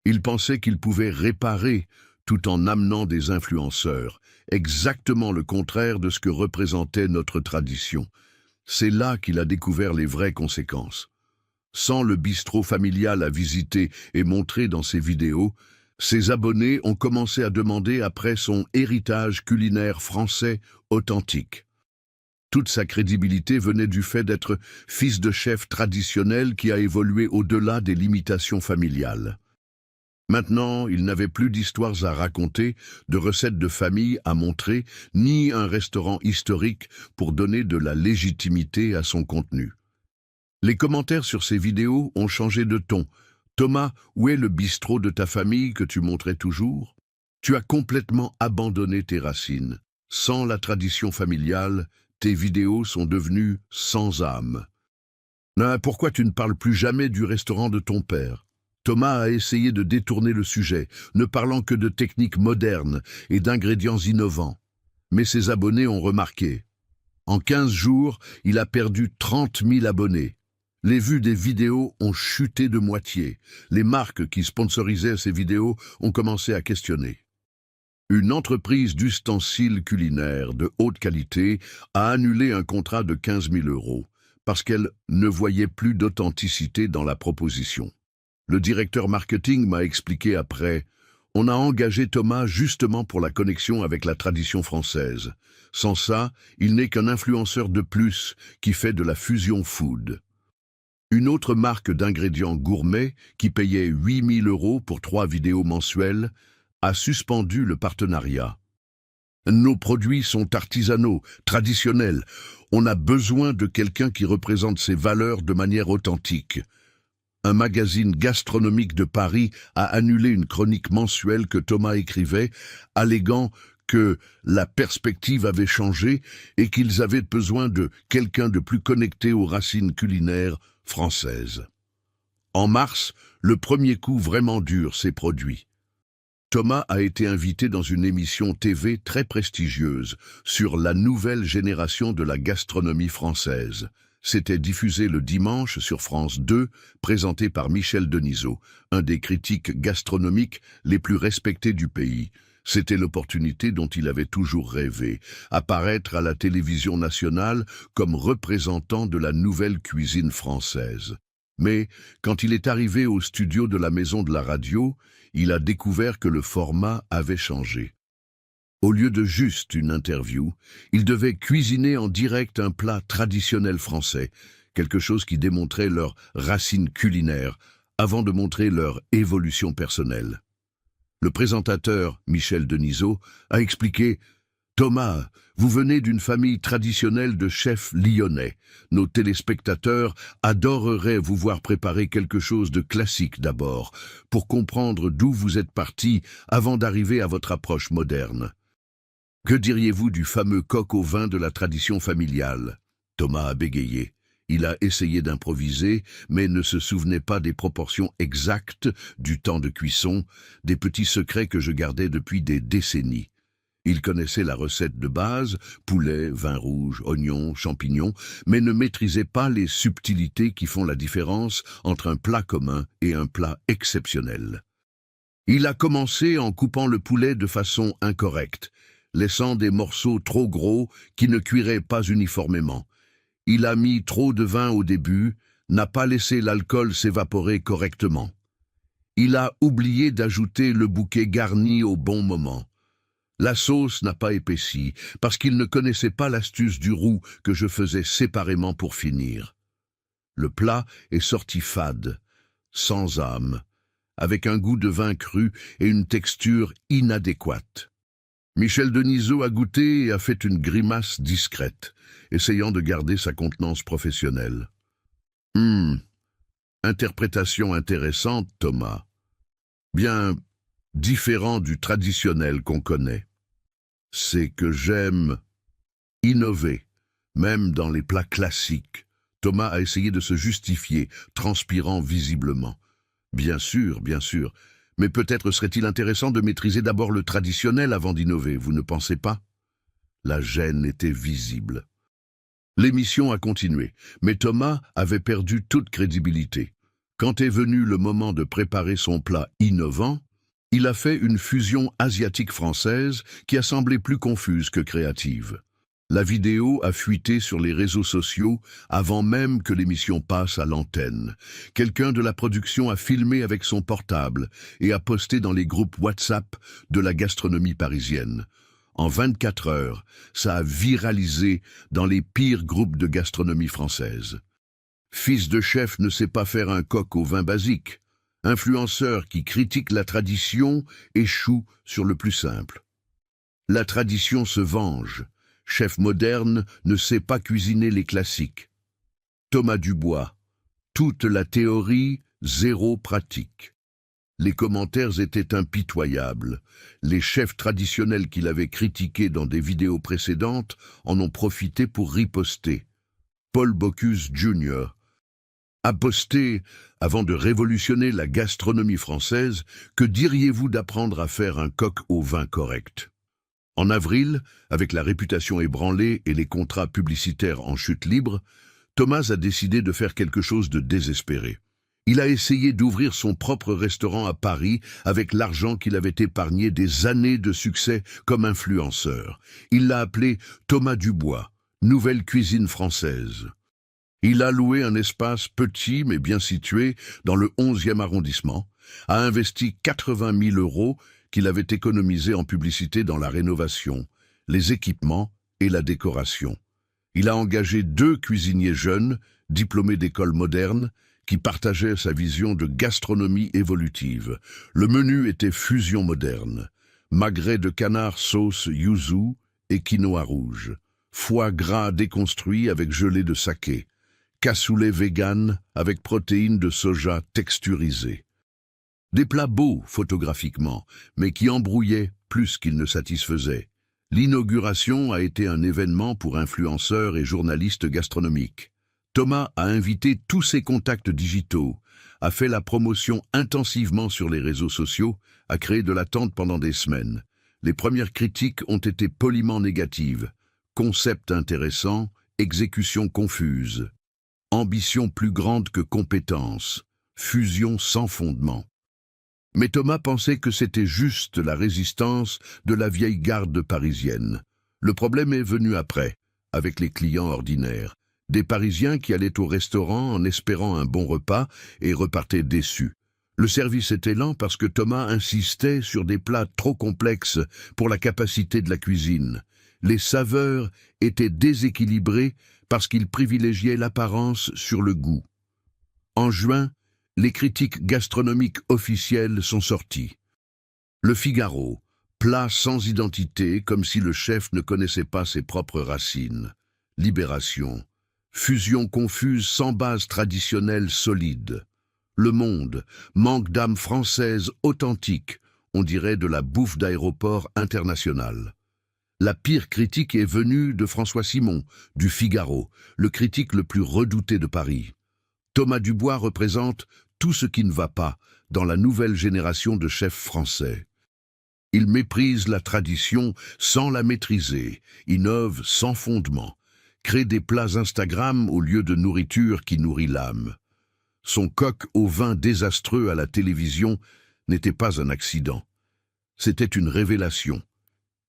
Il pensait qu'il pouvait réparer tout en amenant des influenceurs, exactement le contraire de ce que représentait notre tradition. C'est là qu'il a découvert les vraies conséquences. Sans le bistrot familial à visiter et montrer dans ses vidéos, ses abonnés ont commencé à demander après son héritage culinaire français authentique. Toute sa crédibilité venait du fait d'être fils de chef traditionnel qui a évolué au-delà des limitations familiales. Maintenant, il n'avait plus d'histoires à raconter, de recettes de famille à montrer, ni un restaurant historique pour donner de la légitimité à son contenu. Les commentaires sur ces vidéos ont changé de ton. « Thomas, où est le bistrot de ta famille que tu montrais toujours? Tu as complètement abandonné tes racines. Sans la tradition familiale, tes vidéos sont devenues sans âme. Pourquoi tu ne parles plus jamais du restaurant de ton père? » Thomas a essayé de détourner le sujet, ne parlant que de techniques modernes et d'ingrédients innovants. Mais ses abonnés ont remarqué. En 15 jours, il a perdu 30 000 abonnés. Les vues des vidéos ont chuté de moitié. Les marques qui sponsorisaient ces vidéos ont commencé à questionner. Une entreprise d'ustensiles culinaires de haute qualité a annulé un contrat de 15 000 € parce qu'elle ne voyait plus d'authenticité dans la proposition. Le directeur marketing m'a expliqué après « On a engagé Thomas justement pour la connexion avec la tradition française. Sans ça, il n'est qu'un influenceur de plus qui fait de la fusion food. » Une autre marque d'ingrédients gourmets qui payait 8 000 € pour 3 vidéos mensuelles a suspendu le partenariat. Nos produits sont artisanaux, traditionnels. On a besoin de quelqu'un qui représente ces valeurs de manière authentique. Un magazine gastronomique de Paris a annulé une chronique mensuelle que Thomas écrivait, alléguant que la perspective avait changé et qu'ils avaient besoin de quelqu'un de plus connecté aux racines culinaires françaises. En mars, le premier coup vraiment dur s'est produit. Thomas a été invité dans une émission TV très prestigieuse sur la nouvelle génération de la gastronomie française. C'était diffusé le dimanche sur France 2, présenté par Michel Denisot, un des critiques gastronomiques les plus respectés du pays. C'était l'opportunité dont il avait toujours rêvé, apparaître à la télévision nationale comme représentant de la nouvelle cuisine française. Mais quand il est arrivé au studio de la Maison de la Radio, il a découvert que le format avait changé. Au lieu de juste une interview, il devait cuisiner en direct un plat traditionnel français, quelque chose qui démontrait leurs racines culinaires, avant de montrer leur évolution personnelle. Le présentateur, Michel Denisot, a expliqué « Thomas, vous venez d'une famille traditionnelle de chefs lyonnais. Nos téléspectateurs adoreraient vous voir préparer quelque chose de classique d'abord, pour comprendre d'où vous êtes parti avant d'arriver à votre approche moderne. Que diriez-vous du fameux coq au vin de la tradition familiale ?» Thomas a bégayé. Il a essayé d'improviser, mais ne se souvenait pas des proportions exactes du temps de cuisson, des petits secrets que je gardais depuis des décennies. Il connaissait la recette de base, poulet, vin rouge, oignons, champignons, mais ne maîtrisait pas les subtilités qui font la différence entre un plat commun et un plat exceptionnel. Il a commencé en coupant le poulet de façon incorrecte, laissant des morceaux trop gros qui ne cuiraient pas uniformément. Il a mis trop de vin au début, n'a pas laissé l'alcool s'évaporer correctement. Il a oublié d'ajouter le bouquet garni au bon moment. La sauce n'a pas épaissi, parce qu'il ne connaissait pas l'astuce du roux que je faisais séparément pour finir. Le plat est sorti fade, sans âme, avec un goût de vin cru et une texture inadéquate. Michel Denisot a goûté et a fait une grimace discrète, essayant de garder sa contenance professionnelle. Interprétation intéressante, Thomas. Bien différent du traditionnel qu'on connaît. C'est que j'aime innover, même dans les plats classiques. Thomas a essayé de se justifier, transpirant visiblement. Bien sûr, mais peut-être serait-il intéressant de maîtriser d'abord le traditionnel avant d'innover, vous ne pensez pas? La gêne était visible. L'émission a continué, mais Thomas avait perdu toute crédibilité. Quand est venu le moment de préparer son plat innovant, il a fait une fusion asiatique-française qui a semblé plus confuse que créative. La vidéo a fuité sur les réseaux sociaux avant même que l'émission passe à l'antenne. Quelqu'un de la production a filmé avec son portable et a posté dans les groupes WhatsApp de la gastronomie parisienne. En 24 heures, ça a viralisé dans les pires groupes de gastronomie française. Fils de chef ne sait pas faire un coq au vin basique. Influenceur qui critique la tradition échoue sur le plus simple. La tradition se venge. Chef moderne ne sait pas cuisiner les classiques. Thomas Dubois. Toute la théorie, zéro pratique. Les commentaires étaient impitoyables. Les chefs traditionnels qu'il avait critiqués dans des vidéos précédentes en ont profité pour riposter. Paul Bocuse Jr. a posté, avant de révolutionner la gastronomie française, que diriez-vous d'apprendre à faire un coq au vin correct? En avril, avec la réputation ébranlée et les contrats publicitaires en chute libre, Thomas a décidé de faire quelque chose de désespéré. Il a essayé d'ouvrir son propre restaurant à Paris avec l'argent qu'il avait épargné des années de succès comme influenceur. Il l'a appelé Thomas Dubois, Nouvelle Cuisine Française. Il a loué un espace petit mais bien situé dans le 11e arrondissement, a investi 80 000 € qu'il avait économisés en publicité dans la rénovation, les équipements et la décoration. Il a engagé 2 cuisiniers jeunes, diplômés d'écoles modernes, qui partageaient sa vision de gastronomie évolutive. Le menu était fusion moderne. magret de canard sauce yuzu et quinoa rouge, foie gras déconstruit avec gelée de saké, cassoulet vegan avec protéines de soja texturisées. Des plats beaux photographiquement, mais qui embrouillaient plus qu'ils ne satisfaisaient. L'inauguration a été un événement pour influenceurs et journalistes gastronomiques. Thomas a invité tous ses contacts digitaux, a fait la promotion intensivement sur les réseaux sociaux, a créé de l'attente pendant des semaines. Les premières critiques ont été poliment négatives. Concept intéressant, exécution confuse. Ambition plus grande que compétence. Fusion sans fondement. Mais Thomas pensait que c'était juste la résistance de la vieille garde parisienne. Le problème est venu après, avec les clients ordinaires. Des Parisiens qui allaient au restaurant en espérant un bon repas et repartaient déçus. Le service était lent parce que Thomas insistait sur des plats trop complexes pour la capacité de la cuisine. Les saveurs étaient déséquilibrées parce qu'il privilégiait l'apparence sur le goût. En juin, les critiques gastronomiques officielles sont sorties. Le Figaro, plat sans identité comme si le chef ne connaissait pas ses propres racines. Libération, fusion confuse sans base traditionnelle solide. Le Monde, manque d'âme française authentique, on dirait de la bouffe d'aéroport international. La pire critique est venue de François Simon, du Figaro, le critique le plus redouté de Paris. Thomas Dubois représente tout ce qui ne va pas dans la nouvelle génération de chefs français. Il méprise la tradition sans la maîtriser, innove sans fondement, crée des plats Instagram au lieu de nourriture qui nourrit l'âme. Son coq au vin désastreux à la télévision n'était pas un accident. C'était une révélation.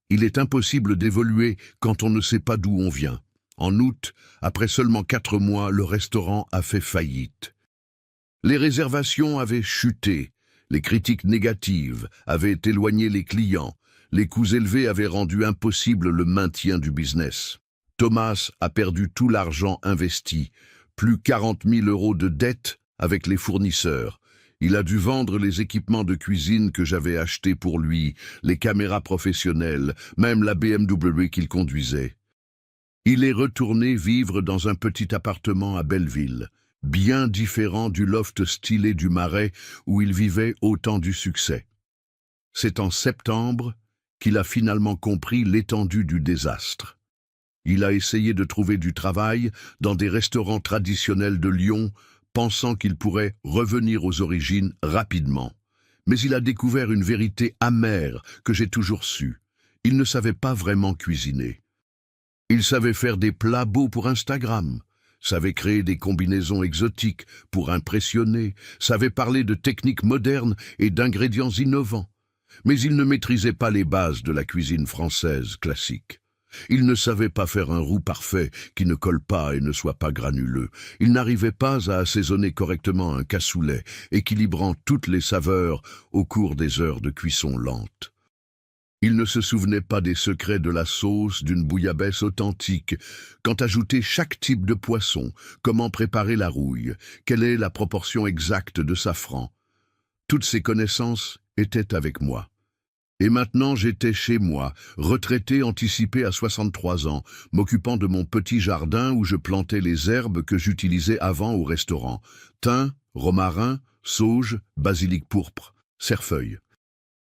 Il est impossible d'évoluer quand on ne sait pas d'où on vient. En août, après seulement 4 mois, le restaurant a fait faillite. Les réservations avaient chuté, les critiques négatives avaient éloigné les clients, les coûts élevés avaient rendu impossible le maintien du business. Thomas a perdu tout l'argent investi, plus 40 000 € de dettes avec les fournisseurs. Il a dû vendre les équipements de cuisine que j'avais achetés pour lui, les caméras professionnelles, même la BMW qu'il conduisait. Il est retourné vivre dans un petit appartement à Belleville, bien différent du loft stylé du Marais où il vivait au temps du succès. C'est en septembre qu'il a finalement compris l'étendue du désastre. Il a essayé de trouver du travail dans des restaurants traditionnels de Lyon, pensant qu'il pourrait revenir aux origines rapidement. Mais il a découvert une vérité amère que j'ai toujours su. Il ne savait pas vraiment cuisiner. Il savait faire des plats beaux pour Instagram, savait créer des combinaisons exotiques pour impressionner, savait parler de techniques modernes et d'ingrédients innovants. Mais il ne maîtrisait pas les bases de la cuisine française classique. Il ne savait pas faire un roux parfait qui ne colle pas et ne soit pas granuleux. Il n'arrivait pas à assaisonner correctement un cassoulet, équilibrant toutes les saveurs au cours des heures de cuisson lente. Il ne se souvenait pas des secrets de la sauce d'une bouillabaisse authentique, quand ajouter chaque type de poisson, comment préparer la rouille, quelle est la proportion exacte de safran. Toutes ces connaissances étaient avec moi. Et maintenant j'étais chez moi, retraité anticipé à 63 ans, m'occupant de mon petit jardin où je plantais les herbes que j'utilisais avant au restaurant. Thym, romarin, sauge, basilic pourpre, cerfeuil.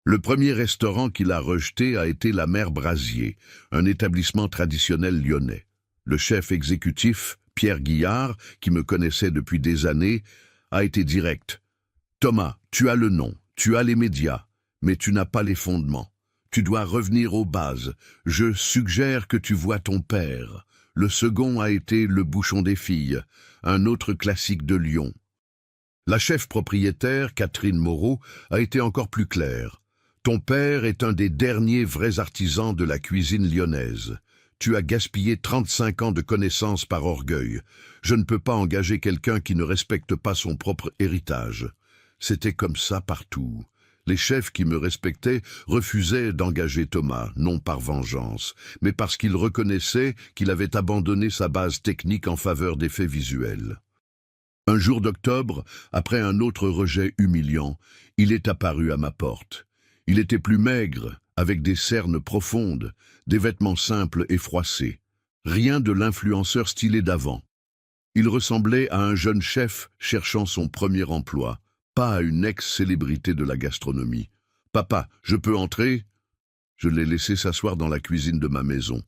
Le premier restaurant qu'il a rejeté a été la Mère Brasier, un établissement traditionnel lyonnais. Le chef exécutif, Pierre Guillard, qui me connaissait depuis des années, a été direct. « Thomas, tu as le nom, tu as les médias. Mais tu n'as pas les fondements. Tu dois revenir aux bases. Je suggère que tu voies ton père. Le second a été Le Bouchon des filles, un autre classique de Lyon. La chef propriétaire, Catherine Moreau, a été encore plus claire. Ton père est un des derniers vrais artisans de la cuisine lyonnaise. Tu as gaspillé 35 ans de connaissances par orgueil. Je ne peux pas engager quelqu'un qui ne respecte pas son propre héritage. C'était comme ça partout. Les chefs qui me respectaient refusaient d'engager Thomas, non par vengeance, mais parce qu'ils reconnaissaient qu'il avait abandonné sa base technique en faveur d'effets visuels. Un jour d'octobre, après un autre rejet humiliant, il est apparu à ma porte. Il était plus maigre, avec des cernes profondes, des vêtements simples et froissés. Rien de l'influenceur stylé d'avant. Il ressemblait à un jeune chef cherchant son premier emploi, pas à une ex-célébrité de la gastronomie. « Papa, je peux entrer ?» Je l'ai laissé s'asseoir dans la cuisine de ma maison.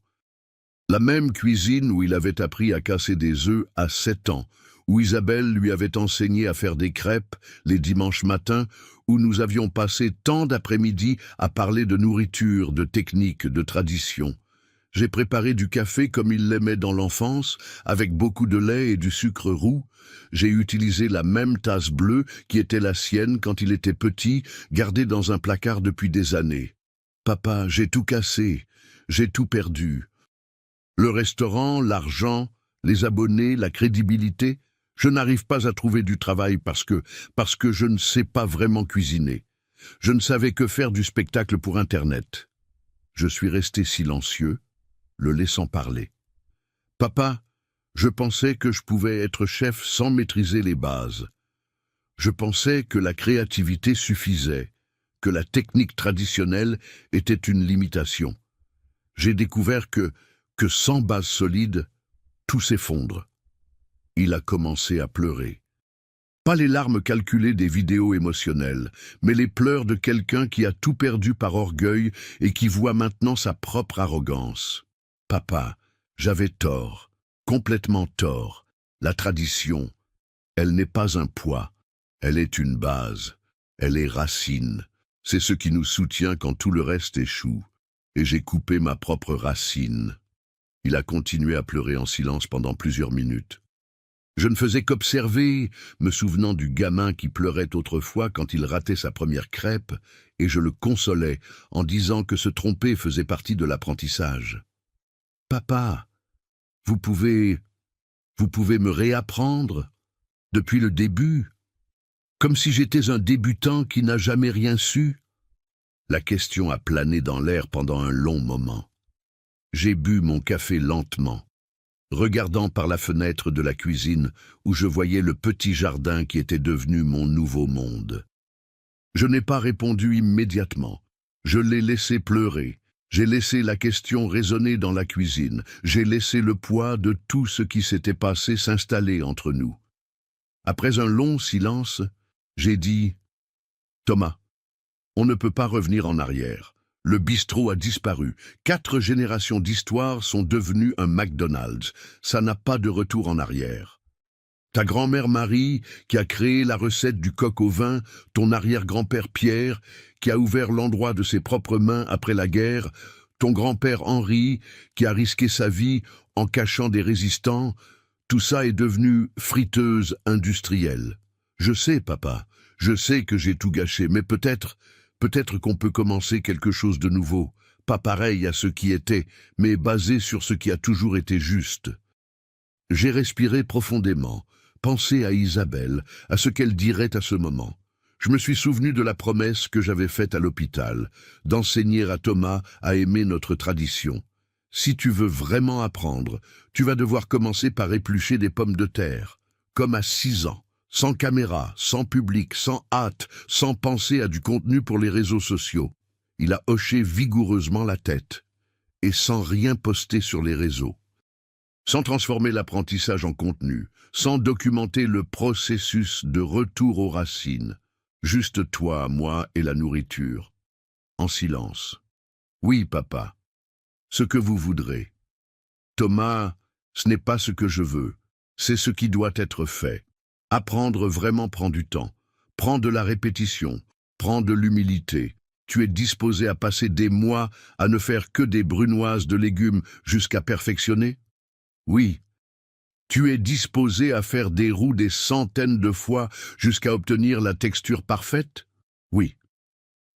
La même cuisine où il avait appris à casser des œufs à 7 ans, où Isabelle lui avait enseigné à faire des crêpes les dimanches matins, où nous avions passé tant d'après-midi à parler de nourriture, de technique, de tradition. J'ai préparé du café comme il l'aimait dans l'enfance, avec beaucoup de lait et du sucre roux. J'ai utilisé la même tasse bleue qui était la sienne quand il était petit, gardée dans un placard depuis des années. Papa, j'ai tout cassé, j'ai tout perdu. Le restaurant, l'argent, les abonnés, la crédibilité, je n'arrive pas à trouver du travail parce que je ne sais pas vraiment cuisiner. Je ne savais que faire du spectacle pour Internet. Je suis resté silencieux, le laissant parler. Papa, je pensais que je pouvais être chef sans maîtriser les bases. Je pensais que la créativité suffisait, que la technique traditionnelle était une limitation. J'ai découvert que sans base solide, tout s'effondre. Il a commencé à pleurer. Pas les larmes calculées des vidéos émotionnelles, mais les pleurs de quelqu'un qui a tout perdu par orgueil et qui voit maintenant sa propre arrogance. Papa, j'avais tort, complètement tort. La tradition, elle n'est pas un poids, elle est une base, elle est racine. C'est ce qui nous soutient quand tout le reste échoue. Et j'ai coupé ma propre racine. Il a continué à pleurer en silence pendant plusieurs minutes. Je ne faisais qu'observer, me souvenant du gamin qui pleurait autrefois quand il ratait sa première crêpe, et je le consolais en disant que se tromper faisait partie de l'apprentissage. « Papa, vous pouvez me réapprendre, depuis le début, comme si j'étais un débutant qui n'a jamais rien su ?» La question a plané dans l'air pendant un long moment. J'ai bu mon café lentement, regardant par la fenêtre de la cuisine où je voyais le petit jardin qui était devenu mon nouveau monde. Je n'ai pas répondu immédiatement. Je l'ai laissé pleurer. J'ai laissé la question résonner dans la cuisine. J'ai laissé le poids de tout ce qui s'était passé s'installer entre nous. Après un long silence, j'ai dit « Thomas, on ne peut pas revenir en arrière. Le bistrot a disparu. 4 générations d'histoire sont devenues un McDonald's. Ça n'a pas de retour en arrière. Ta grand-mère Marie, qui a créé la recette du coq au vin, ton arrière-grand-père Pierre, qui a ouvert l'endroit de ses propres mains après la guerre, ton grand-père Henri, qui a risqué sa vie en cachant des résistants, tout ça est devenu friteuse industrielle. Je sais, papa, je sais que j'ai tout gâché, mais peut-être qu'on peut commencer quelque chose de nouveau, pas pareil à ce qui était, mais basé sur ce qui a toujours été juste. J'ai respiré profondément, pensé à Isabelle, à ce qu'elle dirait à ce moment. Je me suis souvenu de la promesse que j'avais faite à l'hôpital, d'enseigner à Thomas à aimer notre tradition. Si tu veux vraiment apprendre, tu vas devoir commencer par éplucher des pommes de terre, comme à 6 ans. Sans caméra, sans public, sans hâte, sans penser à du contenu pour les réseaux sociaux. Il a hoché vigoureusement la tête, et sans rien poster sur les réseaux. Sans transformer l'apprentissage en contenu, sans documenter le processus de retour aux racines. Juste toi, moi et la nourriture. En silence. Oui, papa. Ce que vous voudrez. Thomas, ce n'est pas ce que je veux. C'est ce qui doit être fait. Apprendre vraiment prend du temps, prend de la répétition, prend de l'humilité. Tu es disposé à passer des mois à ne faire que des brunoises de légumes jusqu'à perfectionner? Oui. Tu es disposé à faire des roux des centaines de fois jusqu'à obtenir la texture parfaite? Oui.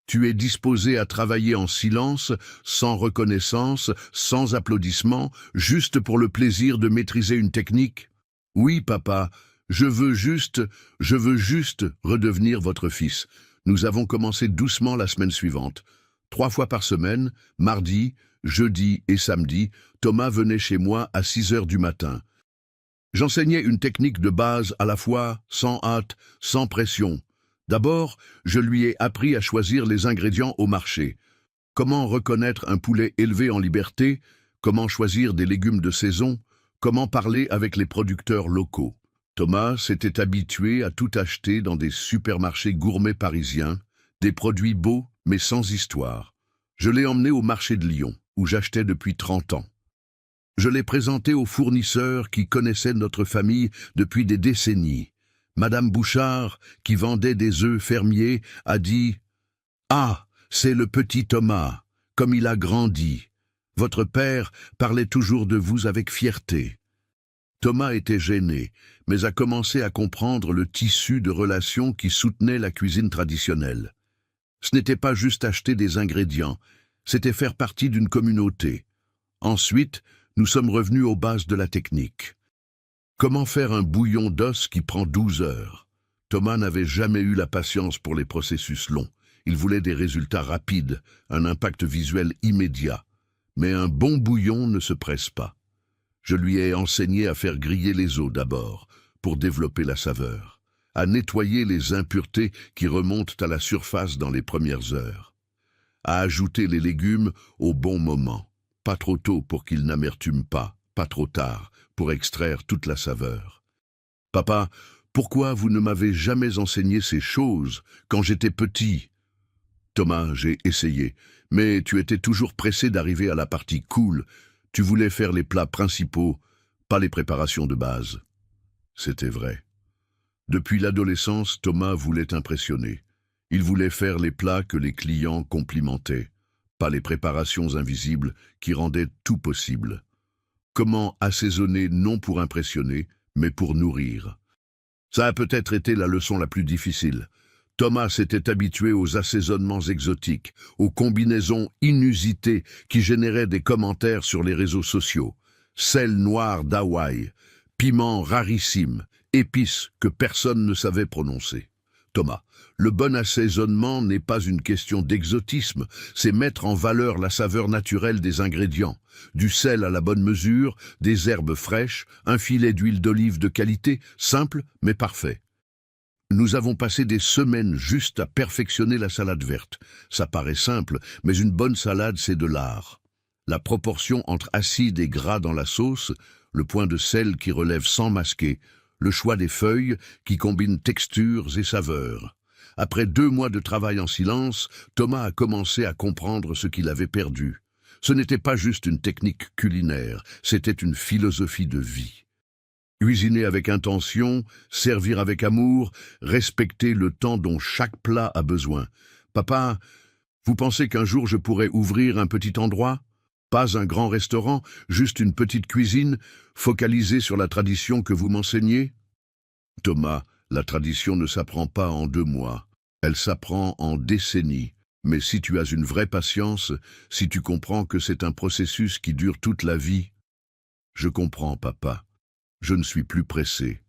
Tu es disposé à travailler en silence, sans reconnaissance, sans applaudissements, juste pour le plaisir de maîtriser une technique? Oui, papa. Je veux juste redevenir votre fils. Nous avons commencé doucement la semaine suivante. 3 fois par semaine, mardi, jeudi et samedi, Thomas venait chez moi à 6 heures du matin. J'enseignais une technique de base à la fois, sans hâte, sans pression. D'abord, je lui ai appris à choisir les ingrédients au marché. Comment reconnaître un poulet élevé en liberté? Comment choisir des légumes de saison? Comment parler avec les producteurs locaux? Thomas s'était habitué à tout acheter dans des supermarchés gourmets parisiens, des produits beaux mais sans histoire. Je l'ai emmené au marché de Lyon, où j'achetais depuis 30 ans. Je l'ai présenté aux fournisseurs qui connaissaient notre famille depuis des décennies. Madame Bouchard, qui vendait des œufs fermiers, a dit « Ah, c'est le petit Thomas, comme il a grandi. Votre père parlait toujours de vous avec fierté. » Thomas était gêné, mais a commencé à comprendre le tissu de relations qui soutenait la cuisine traditionnelle. Ce n'était pas juste acheter des ingrédients, c'était faire partie d'une communauté. Ensuite, nous sommes revenus aux bases de la technique. Comment faire un bouillon d'os qui prend 12 heures? Thomas n'avait jamais eu la patience pour les processus longs. Il voulait des résultats rapides, un impact visuel immédiat. Mais un bon bouillon ne se presse pas. Je lui ai enseigné à faire griller les os d'abord, pour développer la saveur, à nettoyer les impuretés qui remontent à la surface dans les premières heures, à ajouter les légumes au bon moment, pas trop tôt pour qu'ils n'amertument pas trop tard pour extraire toute la saveur. « Papa, pourquoi vous ne m'avez jamais enseigné ces choses quand j'étais petit ?» Thomas, j'ai essayé, mais tu étais toujours pressé d'arriver à la partie cool. Tu voulais faire les plats principaux, pas les préparations de base. C'était vrai. Depuis l'adolescence, Thomas voulait impressionner. Il voulait faire les plats que les clients complimentaient, pas les préparations invisibles qui rendaient tout possible. Comment assaisonner non pour impressionner, mais pour nourrir? Ça a peut-être été la leçon la plus difficile. Thomas s'était habitué aux assaisonnements exotiques, aux combinaisons inusitées qui généraient des commentaires sur les réseaux sociaux. Sel noir d'Hawaï, piment rarissime, épices que personne ne savait prononcer. Thomas, le bon assaisonnement n'est pas une question d'exotisme, c'est mettre en valeur la saveur naturelle des ingrédients. Du sel à la bonne mesure, des herbes fraîches, un filet d'huile d'olive de qualité, simple mais parfait. Nous avons passé des semaines juste à perfectionner la salade verte. Ça paraît simple, mais une bonne salade, c'est de l'art. La proportion entre acide et gras dans la sauce, le point de sel qui relève sans masquer, le choix des feuilles qui combinent textures et saveurs. Après 2 mois de travail en silence, Thomas a commencé à comprendre ce qu'il avait perdu. Ce n'était pas juste une technique culinaire, c'était une philosophie de vie. Cuisiner avec intention, servir avec amour, respecter le temps dont chaque plat a besoin. Papa, vous pensez qu'un jour je pourrais ouvrir un petit endroit? Pas un grand restaurant, juste une petite cuisine, focalisée sur la tradition que vous m'enseignez? Thomas, la tradition ne s'apprend pas en 2 mois. Elle s'apprend en décennies. Mais si tu as une vraie patience, si tu comprends que c'est un processus qui dure toute la vie... Je comprends, papa. Je ne suis plus pressé.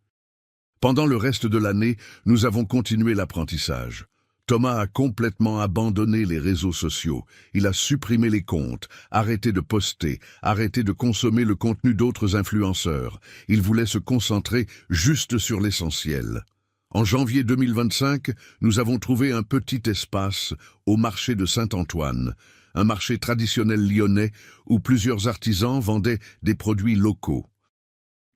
Pendant le reste de l'année, nous avons continué l'apprentissage. Thomas a complètement abandonné les réseaux sociaux. Il a supprimé les comptes, arrêté de poster, arrêté de consommer le contenu d'autres influenceurs. Il voulait se concentrer juste sur l'essentiel. En janvier 2025, nous avons trouvé un petit espace au marché de Saint-Antoine, un marché traditionnel lyonnais où plusieurs artisans vendaient des produits locaux.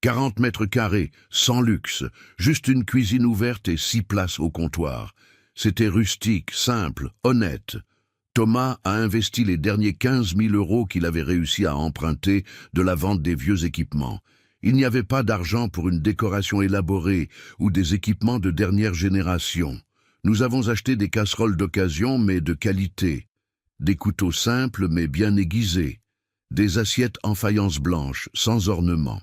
40 mètres carrés, sans luxe, juste une cuisine ouverte et 6 places au comptoir. C'était rustique, simple, honnête. Thomas a investi les derniers 15 000 € qu'il avait réussi à emprunter de la vente des vieux équipements. Il n'y avait pas d'argent pour une décoration élaborée ou des équipements de dernière génération. Nous avons acheté des casseroles d'occasion mais de qualité, des couteaux simples mais bien aiguisés, des assiettes en faïence blanche, sans ornement.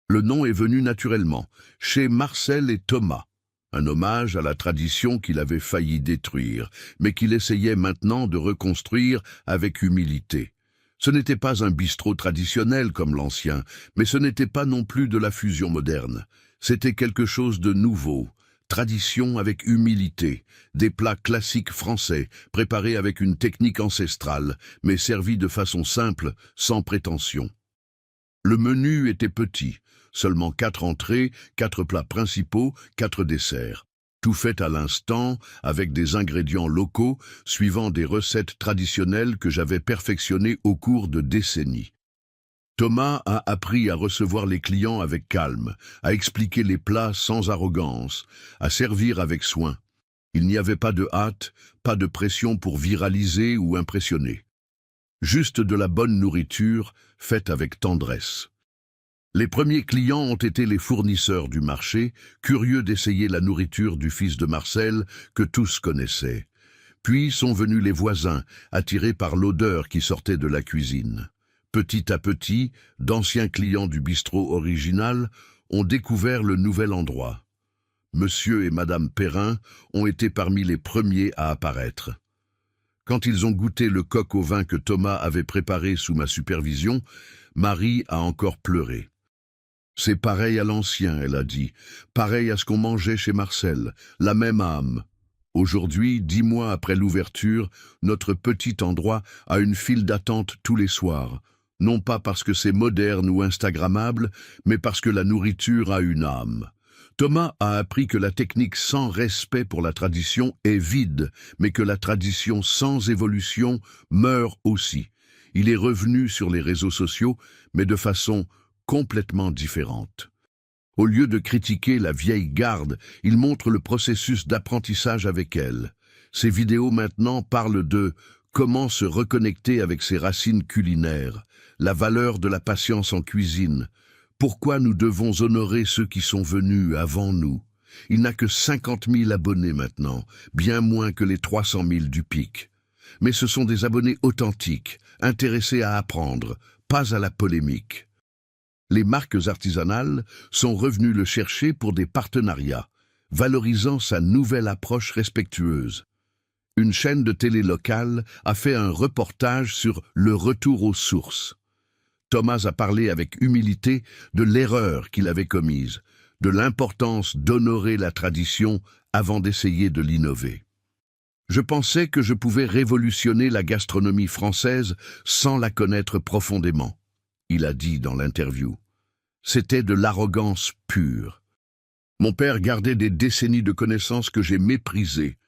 Le nom est venu naturellement, chez Marcel et Thomas, un hommage à la tradition qu'il avait failli détruire, mais qu'il essayait maintenant de reconstruire avec humilité. Ce n'était pas un bistrot traditionnel comme l'ancien, mais ce n'était pas non plus de la fusion moderne. C'était quelque chose de nouveau, tradition avec humilité, des plats classiques français, préparés avec une technique ancestrale, mais servis de façon simple, sans prétention. Le menu était petit. Seulement 4 entrées, 4 plats principaux, 4 desserts. tout fait à l'instant, avec des ingrédients locaux, suivant des recettes traditionnelles que j'avais perfectionnées au cours de décennies. Thomas a appris à recevoir les clients avec calme, à expliquer les plats sans arrogance, à servir avec soin. Il n'y avait pas de hâte, pas de pression pour viraliser ou impressionner. Juste de la bonne nourriture, faite avec tendresse. Les premiers clients ont été les fournisseurs du marché, curieux d'essayer la nourriture du fils de Marcel que tous connaissaient. Puis sont venus les voisins, attirés par l'odeur qui sortait de la cuisine. Petit à petit, d'anciens clients du bistrot original ont découvert le nouvel endroit. Monsieur et Madame Perrin ont été parmi les premiers à apparaître. Quand ils ont goûté le coq au vin que Thomas avait préparé sous ma supervision, Marie a encore pleuré. « C'est pareil à l'ancien, elle a dit, pareil à ce qu'on mangeait chez Marcel, la même âme. » Aujourd'hui, 10 mois après l'ouverture, notre petit endroit a une file d'attente tous les soirs. Non pas parce que c'est moderne ou instagrammable, mais parce que la nourriture a une âme. Thomas a appris que la technique sans respect pour la tradition est vide, mais que la tradition sans évolution meurt aussi. Il est revenu sur les réseaux sociaux, mais de façon complètement différente. Au lieu de critiquer la vieille garde, il montre le processus d'apprentissage avec elle. Ses vidéos maintenant parlent de comment se reconnecter avec ses racines culinaires, la valeur de la patience en cuisine, pourquoi nous devons honorer ceux qui sont venus avant nous. Il n'a que 50 000 abonnés maintenant, bien moins que les 300 000 du pic. Mais ce sont des abonnés authentiques, intéressés à apprendre, pas à la polémique. Les marques artisanales sont revenues le chercher pour des partenariats, valorisant sa nouvelle approche respectueuse. Une chaîne de télé locale a fait un reportage sur le retour aux sources. Thomas a parlé avec humilité de l'erreur qu'il avait commise, de l'importance d'honorer la tradition avant d'essayer de l'innover. Je pensais que je pouvais révolutionner la gastronomie française sans la connaître profondément, il a dit dans l'interview. C'était de l'arrogance pure. Mon père gardait des décennies de connaissances que j'ai méprisées.